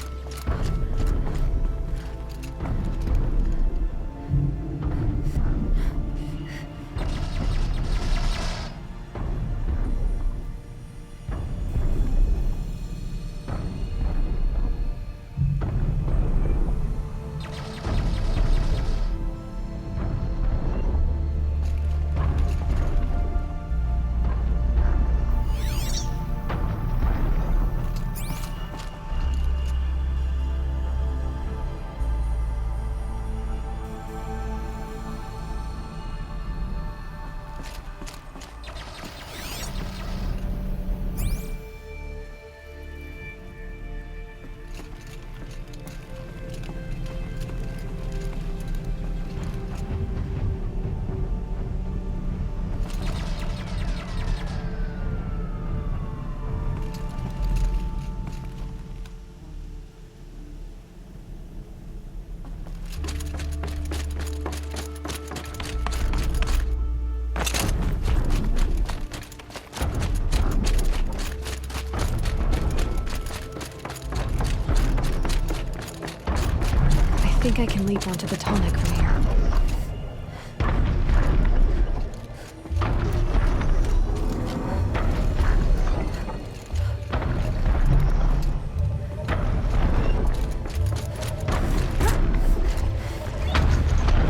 Speaker 1: I think I can leap onto the tall neck from here.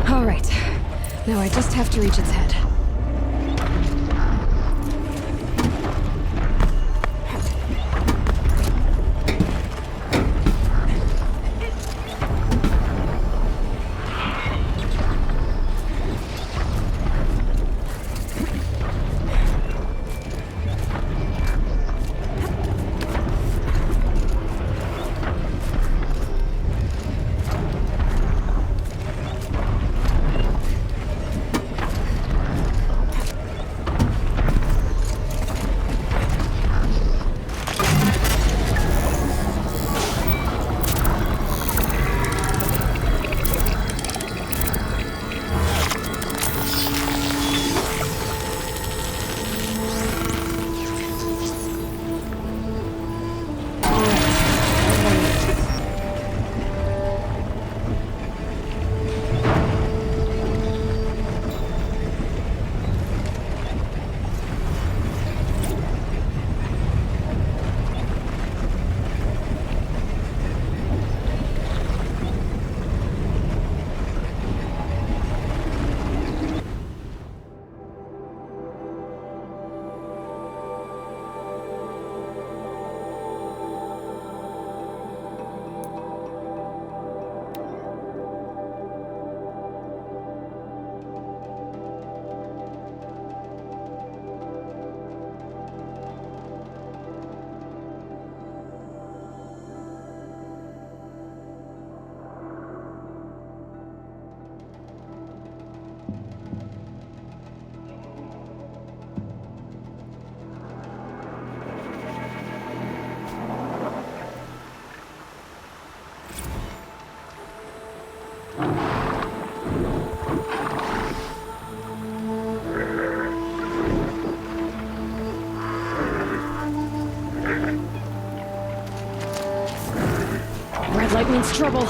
Speaker 1: All right. Now I just have to reach its head. light means trouble.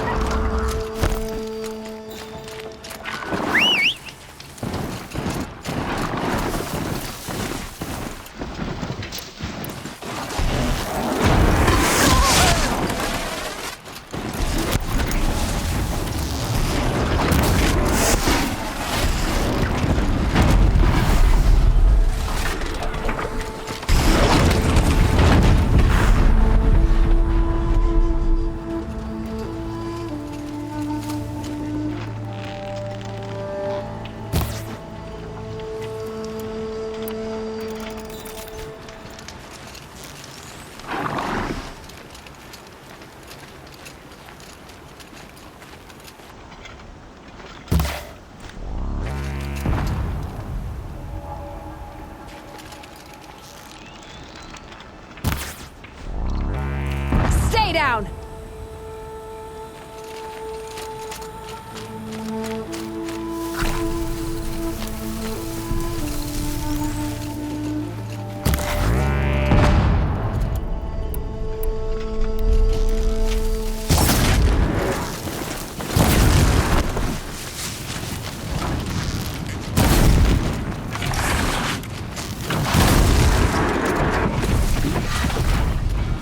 Speaker 1: Stay down!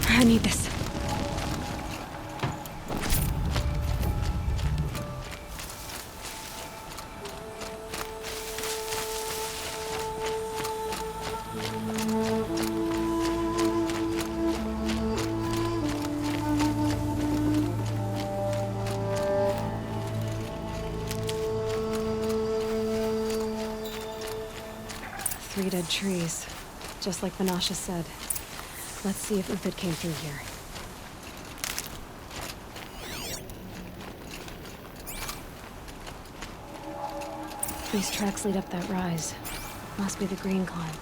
Speaker 1: I need this. Three dead trees, just like Banasha said. Let's see if Uthid came through here. These tracks lead up that rise. Must be the green climb.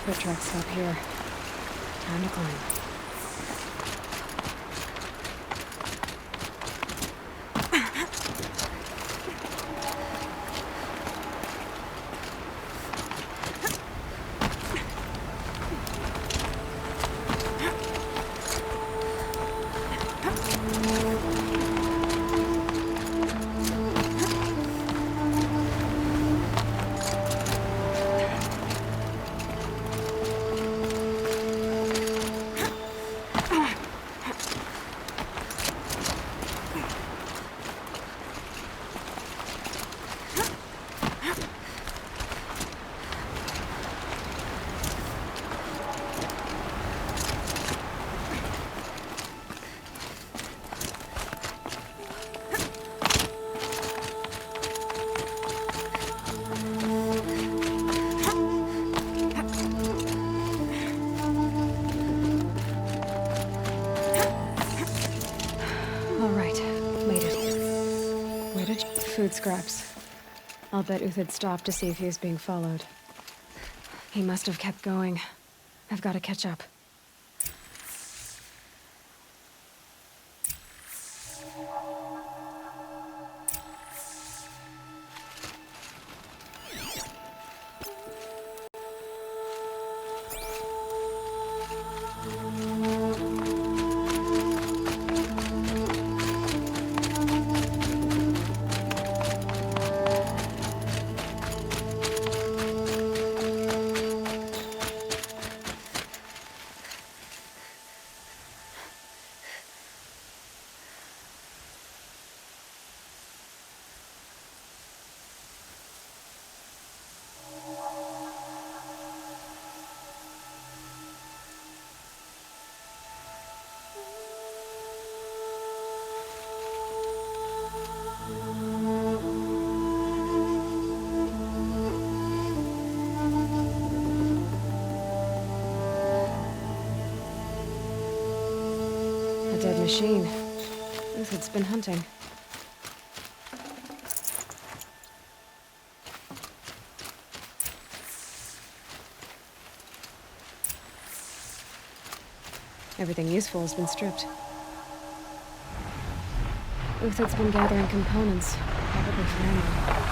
Speaker 1: Foot tracks stop here. Time to climb. food scraps. I'll bet Uthid stopped to see if he was being followed. He must have kept going. I've got to catch up. Dead machine. Uthid's been hunting. Everything useful has been stripped. Uthid's been gathering components, probably for ammo.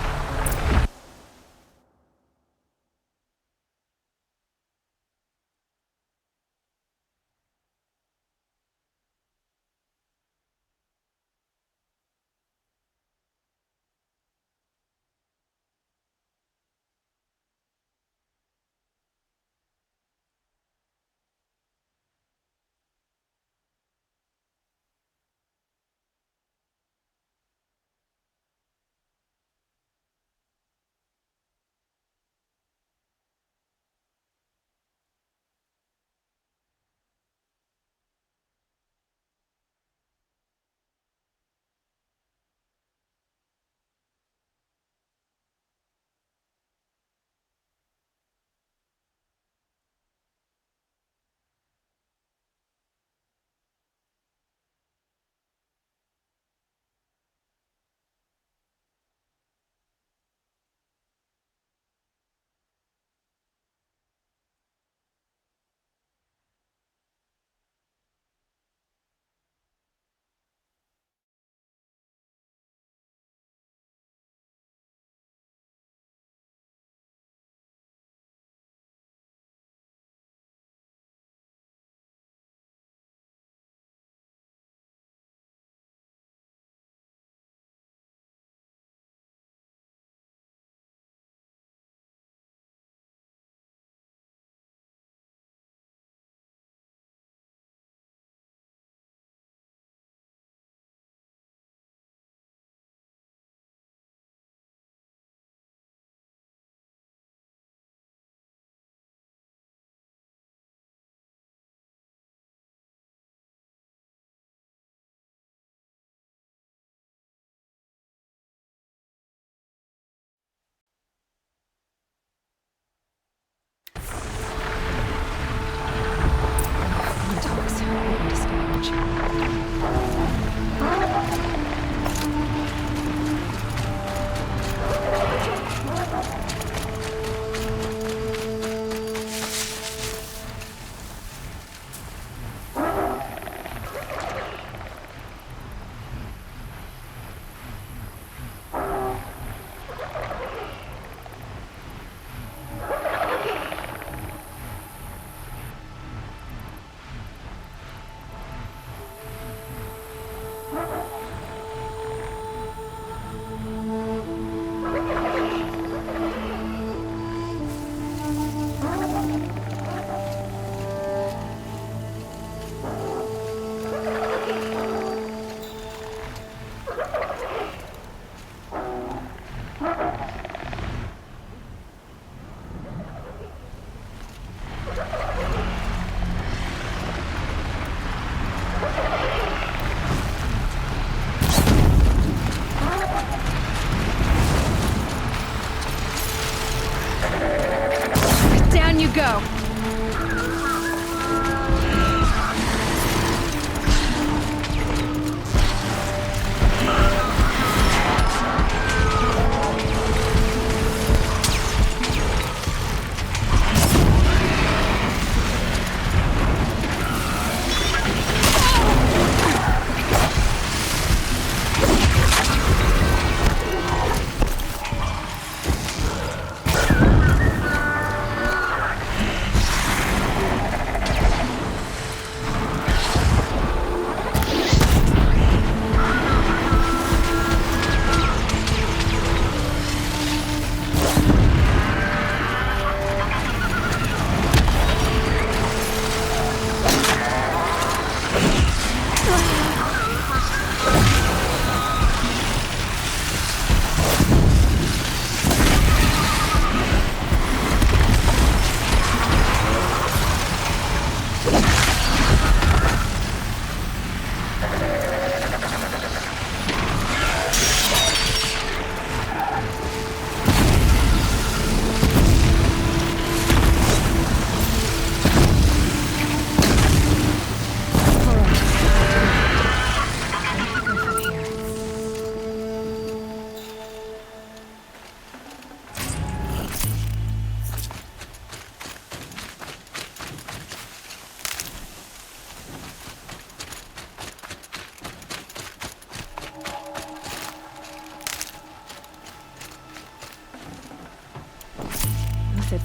Speaker 12: go.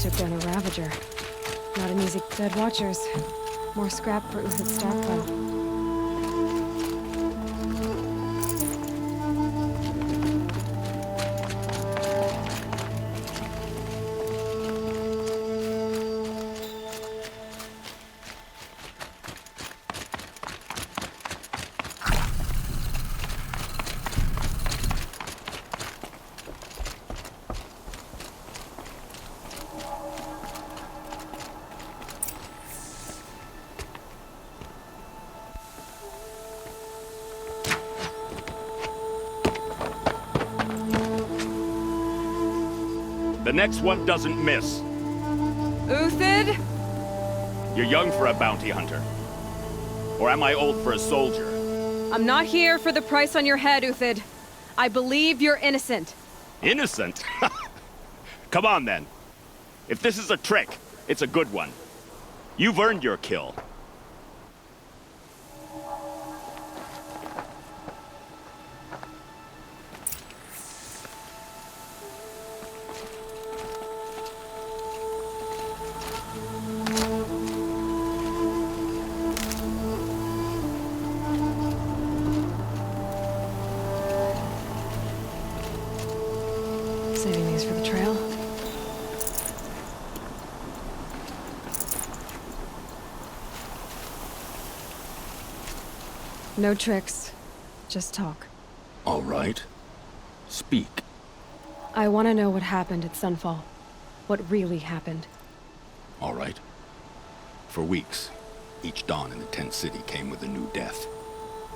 Speaker 1: took down a Ravager. Not an easy dead watchers. More scrap for Uthid's stockpile.
Speaker 13: The next one doesn't miss.
Speaker 1: Uthid?
Speaker 13: You're young for a bounty hunter. Or am I old for a soldier?
Speaker 1: I'm not here for the price on your head, Uthid. I believe you're innocent.
Speaker 13: Innocent? Come on, then. If this is a trick, it's a good one. You've earned your kill.
Speaker 1: Saving these for the trail. No tricks. Just talk.
Speaker 4: All right. Speak.
Speaker 1: I want to know what happened at Sunfall. What really happened.
Speaker 4: All right. For weeks, each dawn in the tent city came with a new death.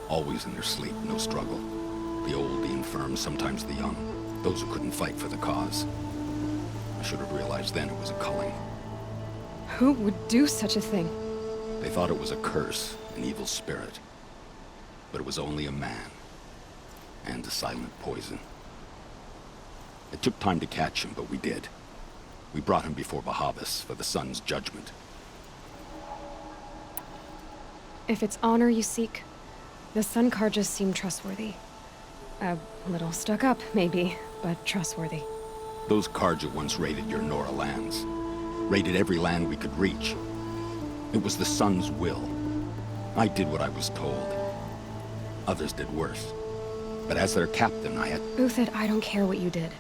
Speaker 4: Always in their sleep, no struggle. The old, the infirm, sometimes the young. Those who couldn't fight for the cause. I should have realized then it was a culling.
Speaker 1: Who would do such a thing?
Speaker 4: They thought it was a curse, an evil spirit. But it was only a man. And a silent poison. It took time to catch him, but we did. We brought him before Bahavas for the sun's judgment.
Speaker 1: If it's honor you seek, the Sun Karjas seem trustworthy. A little stuck up, maybe, but trustworthy.
Speaker 4: Those Karja once raided your Nora lands. Raided every land we could reach. It was the sun's will. I did what I was told. Others did worse. But as their captain, I had...
Speaker 1: Uthid, I don't care what you did.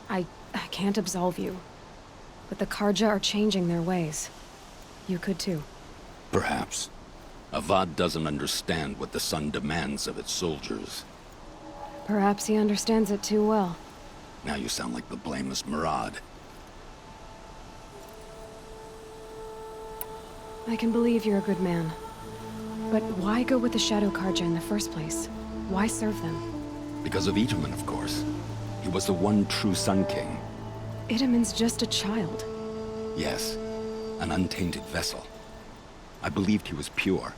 Speaker 1: I can't absolve you. But the Karja are changing their ways. You could too.
Speaker 4: Perhaps. Avad doesn't understand what the sun demands of its soldiers.
Speaker 1: Perhaps he understands it too well.
Speaker 4: Now you sound like the blameless Murad.
Speaker 1: I can believe you're a good man. But why go with the Shadow Karja in the first place? Why serve them?
Speaker 4: Because of Itaman, of course. He was the one true Sun King.
Speaker 1: Itaman's just a child.
Speaker 4: Yes, an untainted vessel. I believed he was pure.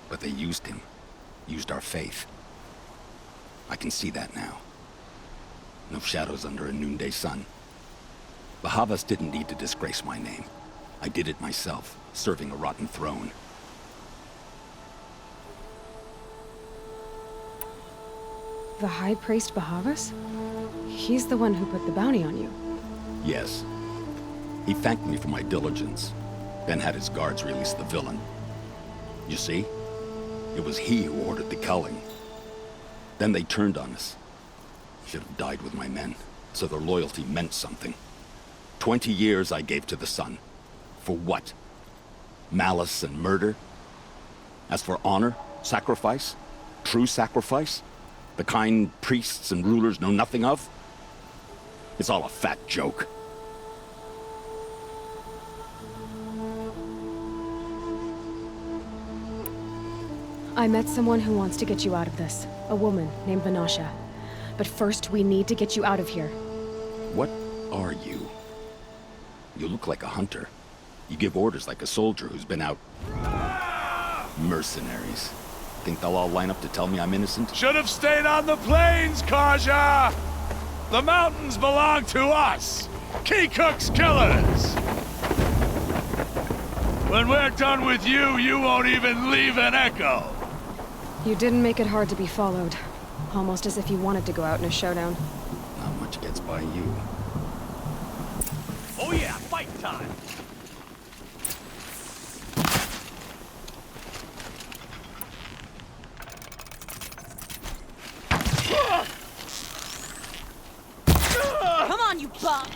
Speaker 4: But they used him. Used our faith. I can see that now. No shadows under a noonday sun. Bahavas didn't need to disgrace my name. I did it myself, serving a rotten throne.
Speaker 1: The High Priest Bahavas? He's the one who put the bounty on you.
Speaker 4: Yes. He thanked me for my diligence, then had his guards release the villain. You see? It was he who ordered the culling. Then they turned on us. Should have died with my men, so their loyalty meant something. 20 years I gave to the sun. For what? Malice and murder? As for honor, sacrifice, true sacrifice, the kind priests and rulers know nothing of? It's all a fat joke.
Speaker 1: I met someone who wants to get you out of this. A woman named Vanasha. But first, we need to get you out of here.
Speaker 4: What are you? You look like a hunter. You give orders like a soldier who's been out... Mercenaries. Think they'll all line up to tell me I'm innocent?
Speaker 2: Should have stayed on the plains, Karja! The mountains belong to us! Kikuk's killers! When we're done with you, you won't even leave an echo!
Speaker 1: You didn't make it hard to be followed. Almost as if you wanted to go out in a showdown.
Speaker 4: Not much gets by you.
Speaker 13: Oh yeah,
Speaker 10: time.
Speaker 7: Come on, you bum!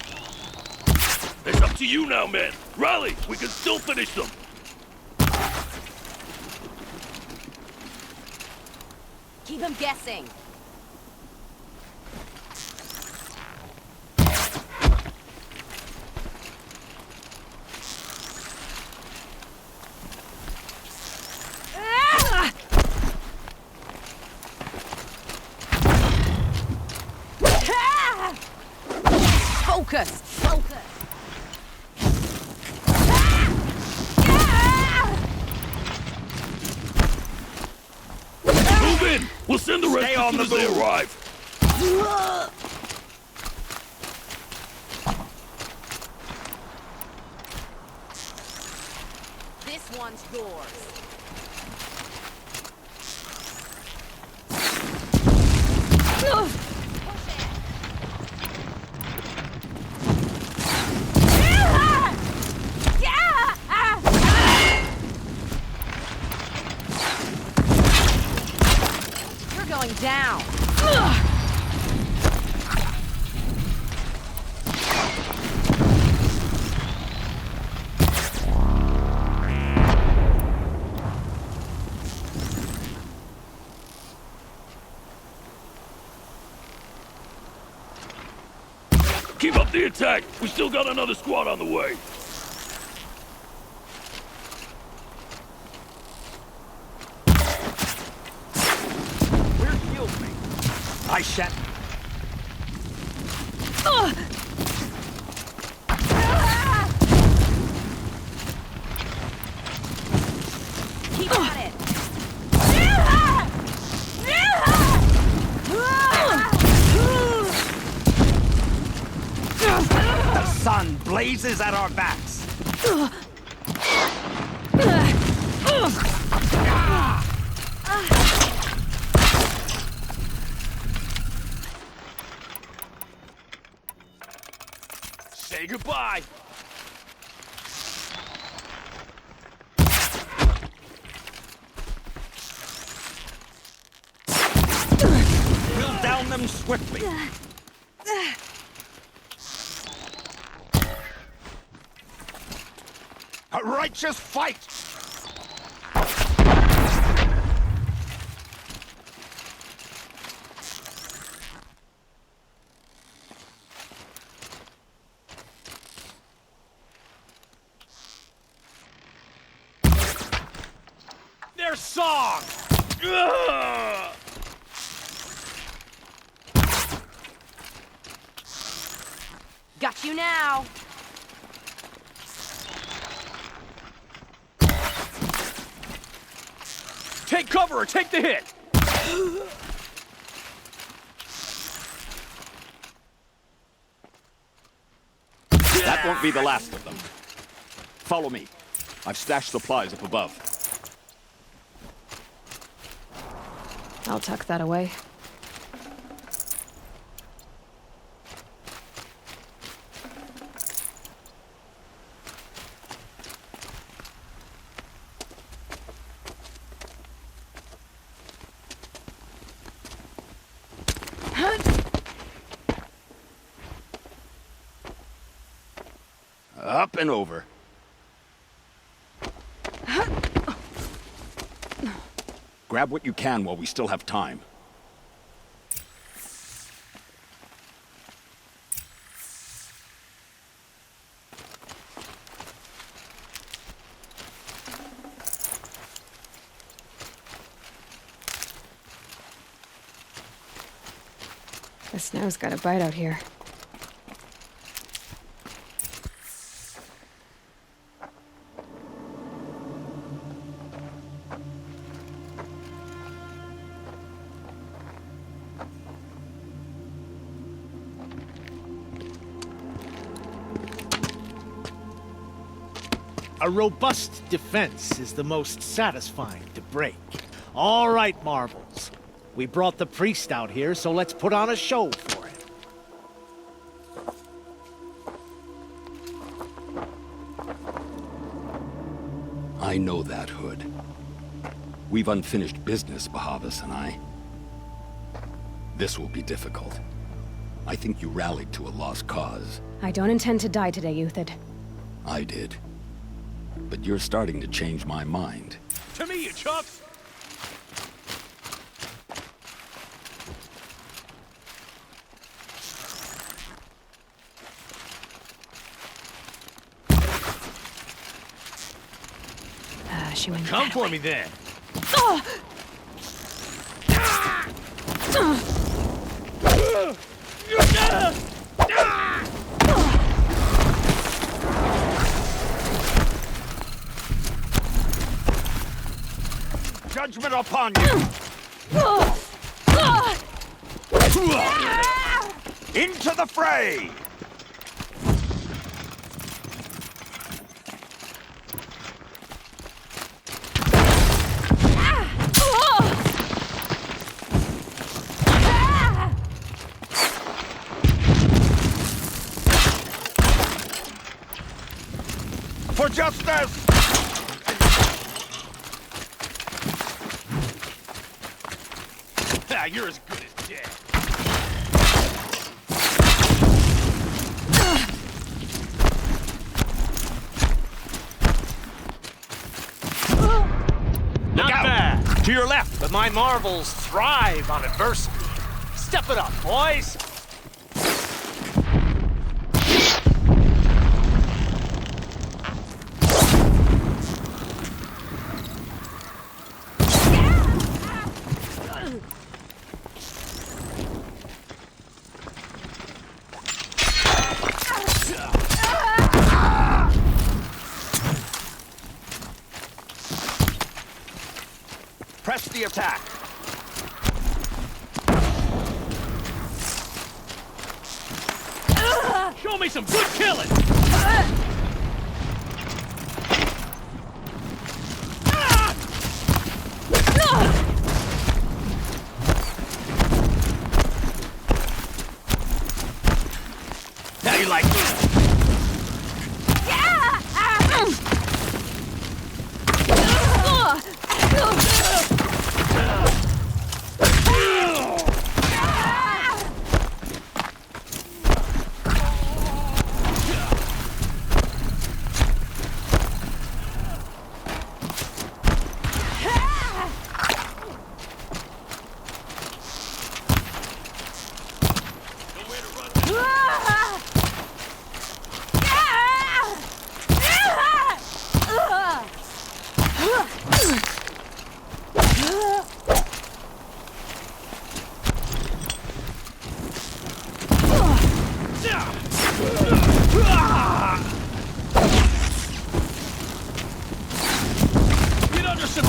Speaker 14: It's up to you now, man. Rally, we can still finish them.
Speaker 7: Keep him guessing. Focus! Focus!
Speaker 14: Move in! We'll send the rest
Speaker 13: Stay
Speaker 14: as
Speaker 13: on
Speaker 14: soon
Speaker 13: the
Speaker 14: as they
Speaker 13: move.
Speaker 14: arrive.
Speaker 7: This one's yours. You're going down.
Speaker 14: Keep up the attack. We still got another squad on the way.
Speaker 10: Where's shield me? I shan't.
Speaker 7: Keep at it.
Speaker 10: The sun blazes at our backs.
Speaker 14: Say goodbye.
Speaker 10: We'll down them swiftly. A righteous fight!
Speaker 14: Their song! Ugh!
Speaker 7: Got you now.
Speaker 14: Take cover or take the hit!
Speaker 13: That won't be the last of them. Follow me. I've stashed supplies up above.
Speaker 1: I'll tuck that away.
Speaker 13: Up and over. Grab what you can while we still have time.
Speaker 1: The snow's got a bite out here.
Speaker 15: A robust defense is the most satisfying to break. All right, Marvels. We brought the priest out here, so let's put on a show for him.
Speaker 4: I know that, Hood. We've unfinished business, Bahavas and I. This will be difficult. I think you rallied to a lost cause.
Speaker 1: I don't intend to die today, Euthyd.
Speaker 4: I did. But you're starting to change my mind.
Speaker 14: To me, you chump!
Speaker 1: She went
Speaker 14: Come
Speaker 1: that
Speaker 14: for
Speaker 1: way.
Speaker 14: me then.
Speaker 13: Judgment upon you! Into the fray! For justice!
Speaker 14: Ah, you're as good as dead. Not bad.
Speaker 13: To your left!
Speaker 15: But my marvels thrive on adversity. Step it up, boys!
Speaker 13: Press the attack!
Speaker 14: Show me some good killing!
Speaker 13: Now you like me?
Speaker 14: Get under some...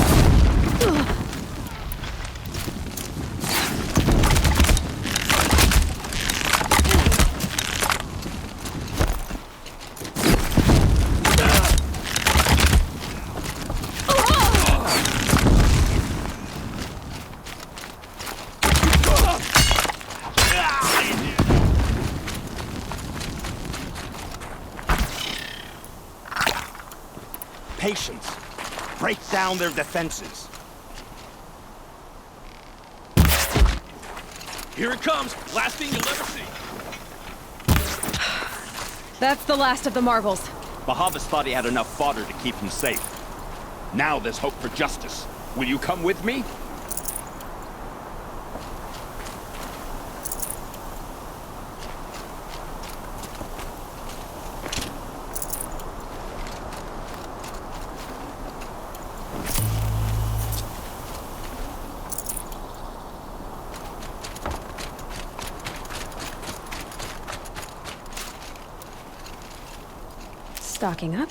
Speaker 13: Patience. Break down their defenses.
Speaker 14: Here it comes. Last thing you'll ever see.
Speaker 1: That's the last of the marvels.
Speaker 13: Bahavas thought he had enough fodder to keep him safe. Now there's hope for justice. Will you come with me?
Speaker 1: Stocking up.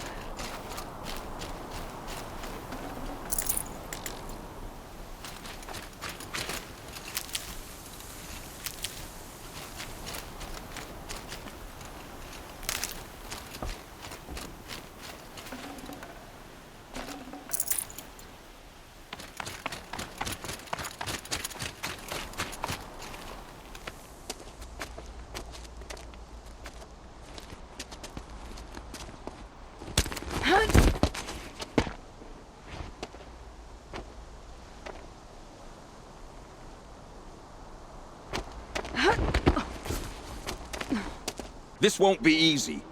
Speaker 16: This won't be easy.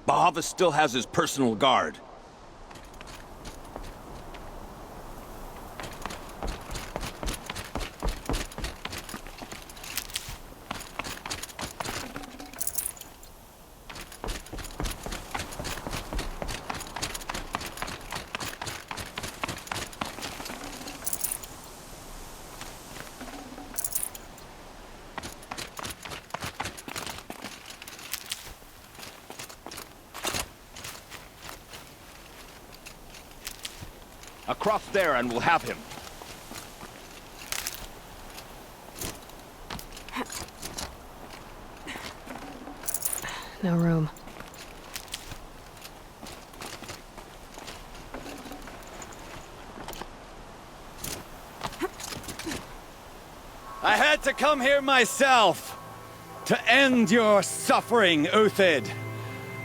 Speaker 16: Bahava still has his personal guard.
Speaker 13: Across there and we'll have him.
Speaker 1: No room.
Speaker 17: I had to come here myself to end your suffering, Uthid,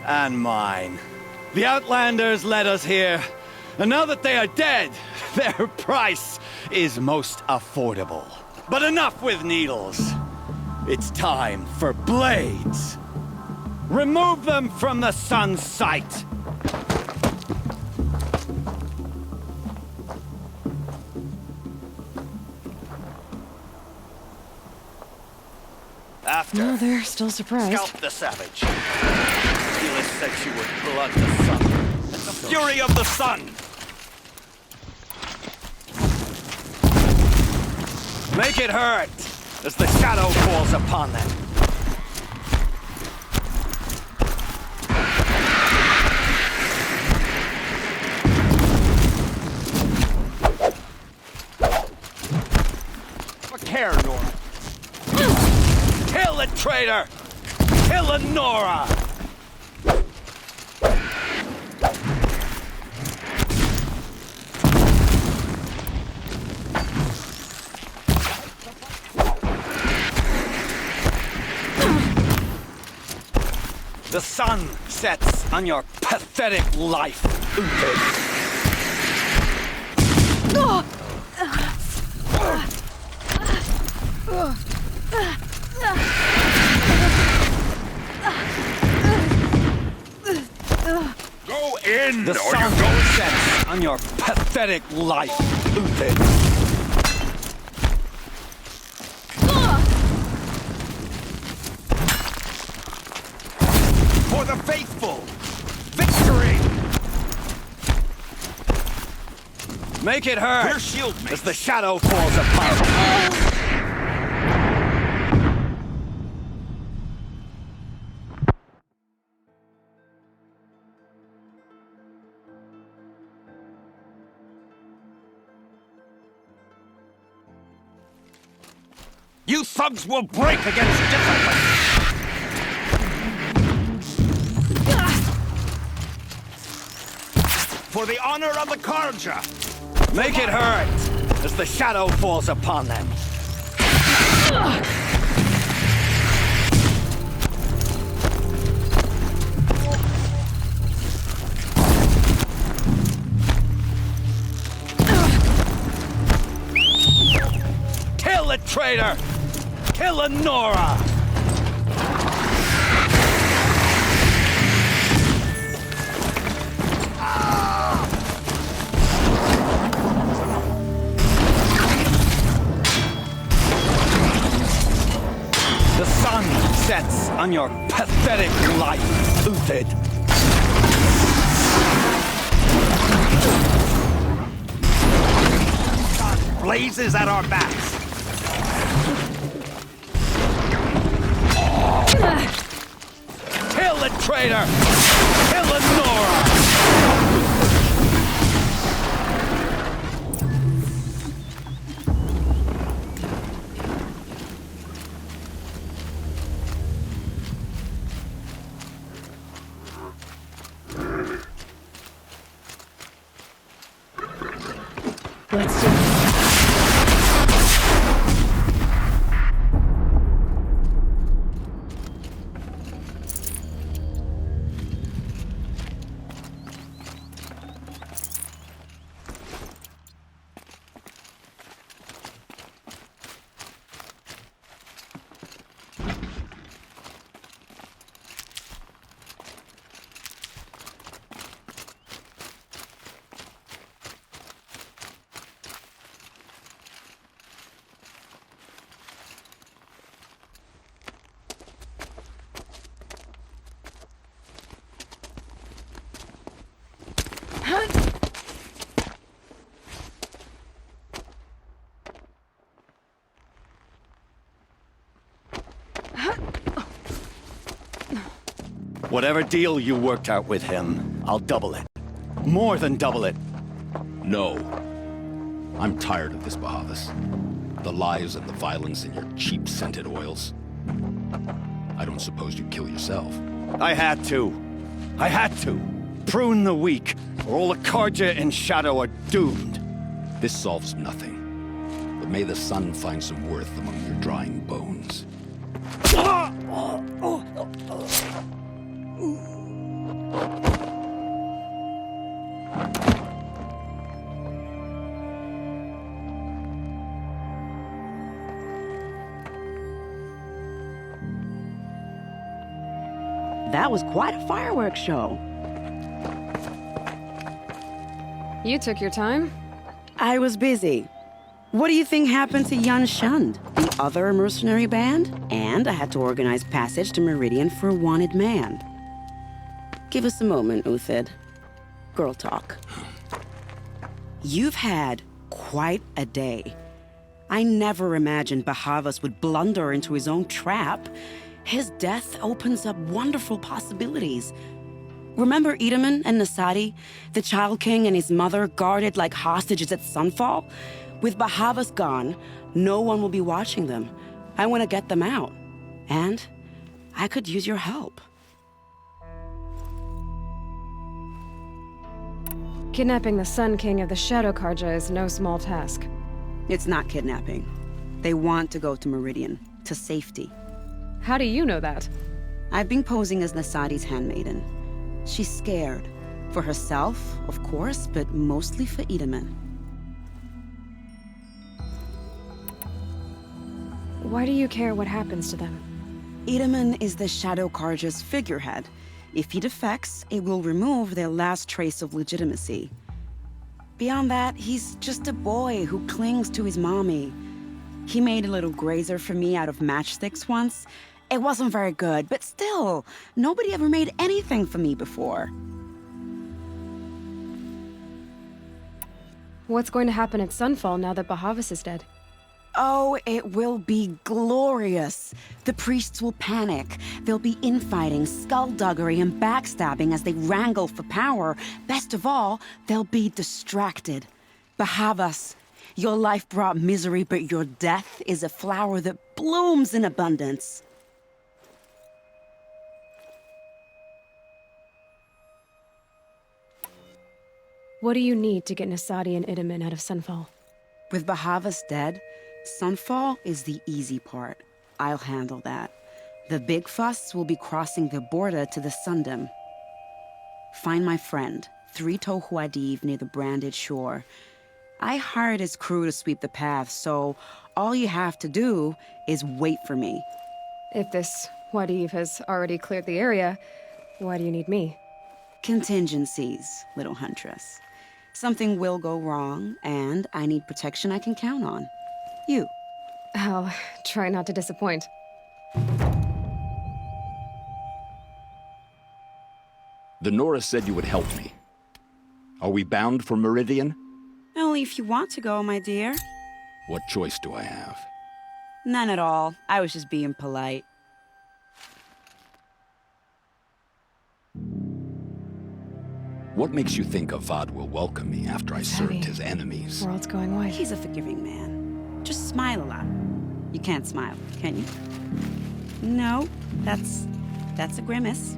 Speaker 17: and mine. The Outlanders led us here, and now that they are dead, their price is most affordable. But enough with needles. It's time for blades. Remove them from the sun's sight.
Speaker 14: After.
Speaker 1: No, they're still surprised.
Speaker 14: Scalp the savage. Helis said she would blood the sun. And the fury of the sun!
Speaker 17: Make it hurt as the shadow falls upon them.
Speaker 13: Take care, Nora.
Speaker 17: Kill the traitor! Kill the Nora! The sun sets on your pathetic life, Uthid.
Speaker 13: Go in,
Speaker 17: The
Speaker 13: or
Speaker 17: sun
Speaker 13: you're going...
Speaker 17: sets on your pathetic life, Uthid.
Speaker 13: For the faithful! Victory!
Speaker 17: Make it hurt
Speaker 13: We're shield mates.
Speaker 17: as the shadow falls apart.
Speaker 13: You thugs will break against discipline! For the honor of the Karja!
Speaker 17: Make it hurt as the shadow falls upon them. Kill the traitor! Kill the Nora! The sun sets on your pathetic life, Uthid.
Speaker 13: Blazes at our backs!
Speaker 17: Kill the traitor! Kill the Nora!
Speaker 1: Let's do it.
Speaker 17: Whatever deal you worked out with him, I'll double it. More than double it.
Speaker 16: No. I'm tired of this, Bahavas. The lies and the violence in your cheap-scented oils. I don't suppose you kill yourself.
Speaker 17: I had to. I had to. Prune the weak, or all the Karja in Shadow are doomed.
Speaker 16: This solves nothing. But may the sun find some worth among your drying bones.
Speaker 11: That was quite a fireworks show.
Speaker 1: You took your time?
Speaker 11: I was busy. What do you think happened to Yan Shund, the other mercenary band? And I had to organize passage to Meridian for a wanted man. Give us a moment, Uthid. Girl talk. You've had quite a day. I never imagined Bahavas would blunder into his own trap. His death opens up wonderful possibilities. Remember Edaman and Nasadi, the Child King and his mother guarded like hostages at Sunfall? With Bahavas gone, no one will be watching them. I want to get them out. And I could use your help.
Speaker 1: Kidnapping the Sun King of the Shadow Karja is no small task.
Speaker 11: It's not kidnapping. They want to go to Meridian, to safety.
Speaker 1: How do you know that?
Speaker 11: I've been posing as Nasadi's handmaiden. She's scared. For herself, of course, but mostly for Edaman.
Speaker 1: Why do you care what happens to them?
Speaker 11: Edaman is the Shadow Karja's figurehead. If he defects, it will remove their last trace of legitimacy. Beyond that, he's just a boy who clings to his mommy. He made a little grazer for me out of matchsticks once. It wasn't very good, but still, nobody ever made anything for me before.
Speaker 1: What's going to happen at Sunfall now that Bahavas is dead?
Speaker 11: Oh, it will be glorious. The priests will panic. There'll be infighting, skullduggery, and backstabbing as they wrangle for power. Best of all, they'll be distracted. Bahavas, your life brought misery, but your death is a flower that blooms in abundance.
Speaker 1: What do you need to get Nasadi and Edaman out of Sunfall?
Speaker 11: With Bahavas dead, Sunfall is the easy part. I'll handle that. The big fuss will be crossing the border to the Sundom. Find my friend, 3 Tohuadiv near the branded shore. I hired his crew to sweep the path, so all you have to do is wait for me.
Speaker 1: If this Wadiv has already cleared the area, why do you need me?
Speaker 11: Contingencies, little huntress. Something will go wrong, and I need protection I can count on. You.
Speaker 1: I'll try not to disappoint.
Speaker 16: The Nora said you would help me. Are we bound for Meridian?
Speaker 11: Only if you want to go, my dear.
Speaker 16: What choice do I have?
Speaker 11: None at all. I was just being polite.
Speaker 16: What makes you think Avad will welcome me after I served his enemies?
Speaker 1: World's going white.
Speaker 11: He's a forgiving man. Just smile a lot. You can't smile, can you? No, that's a grimace.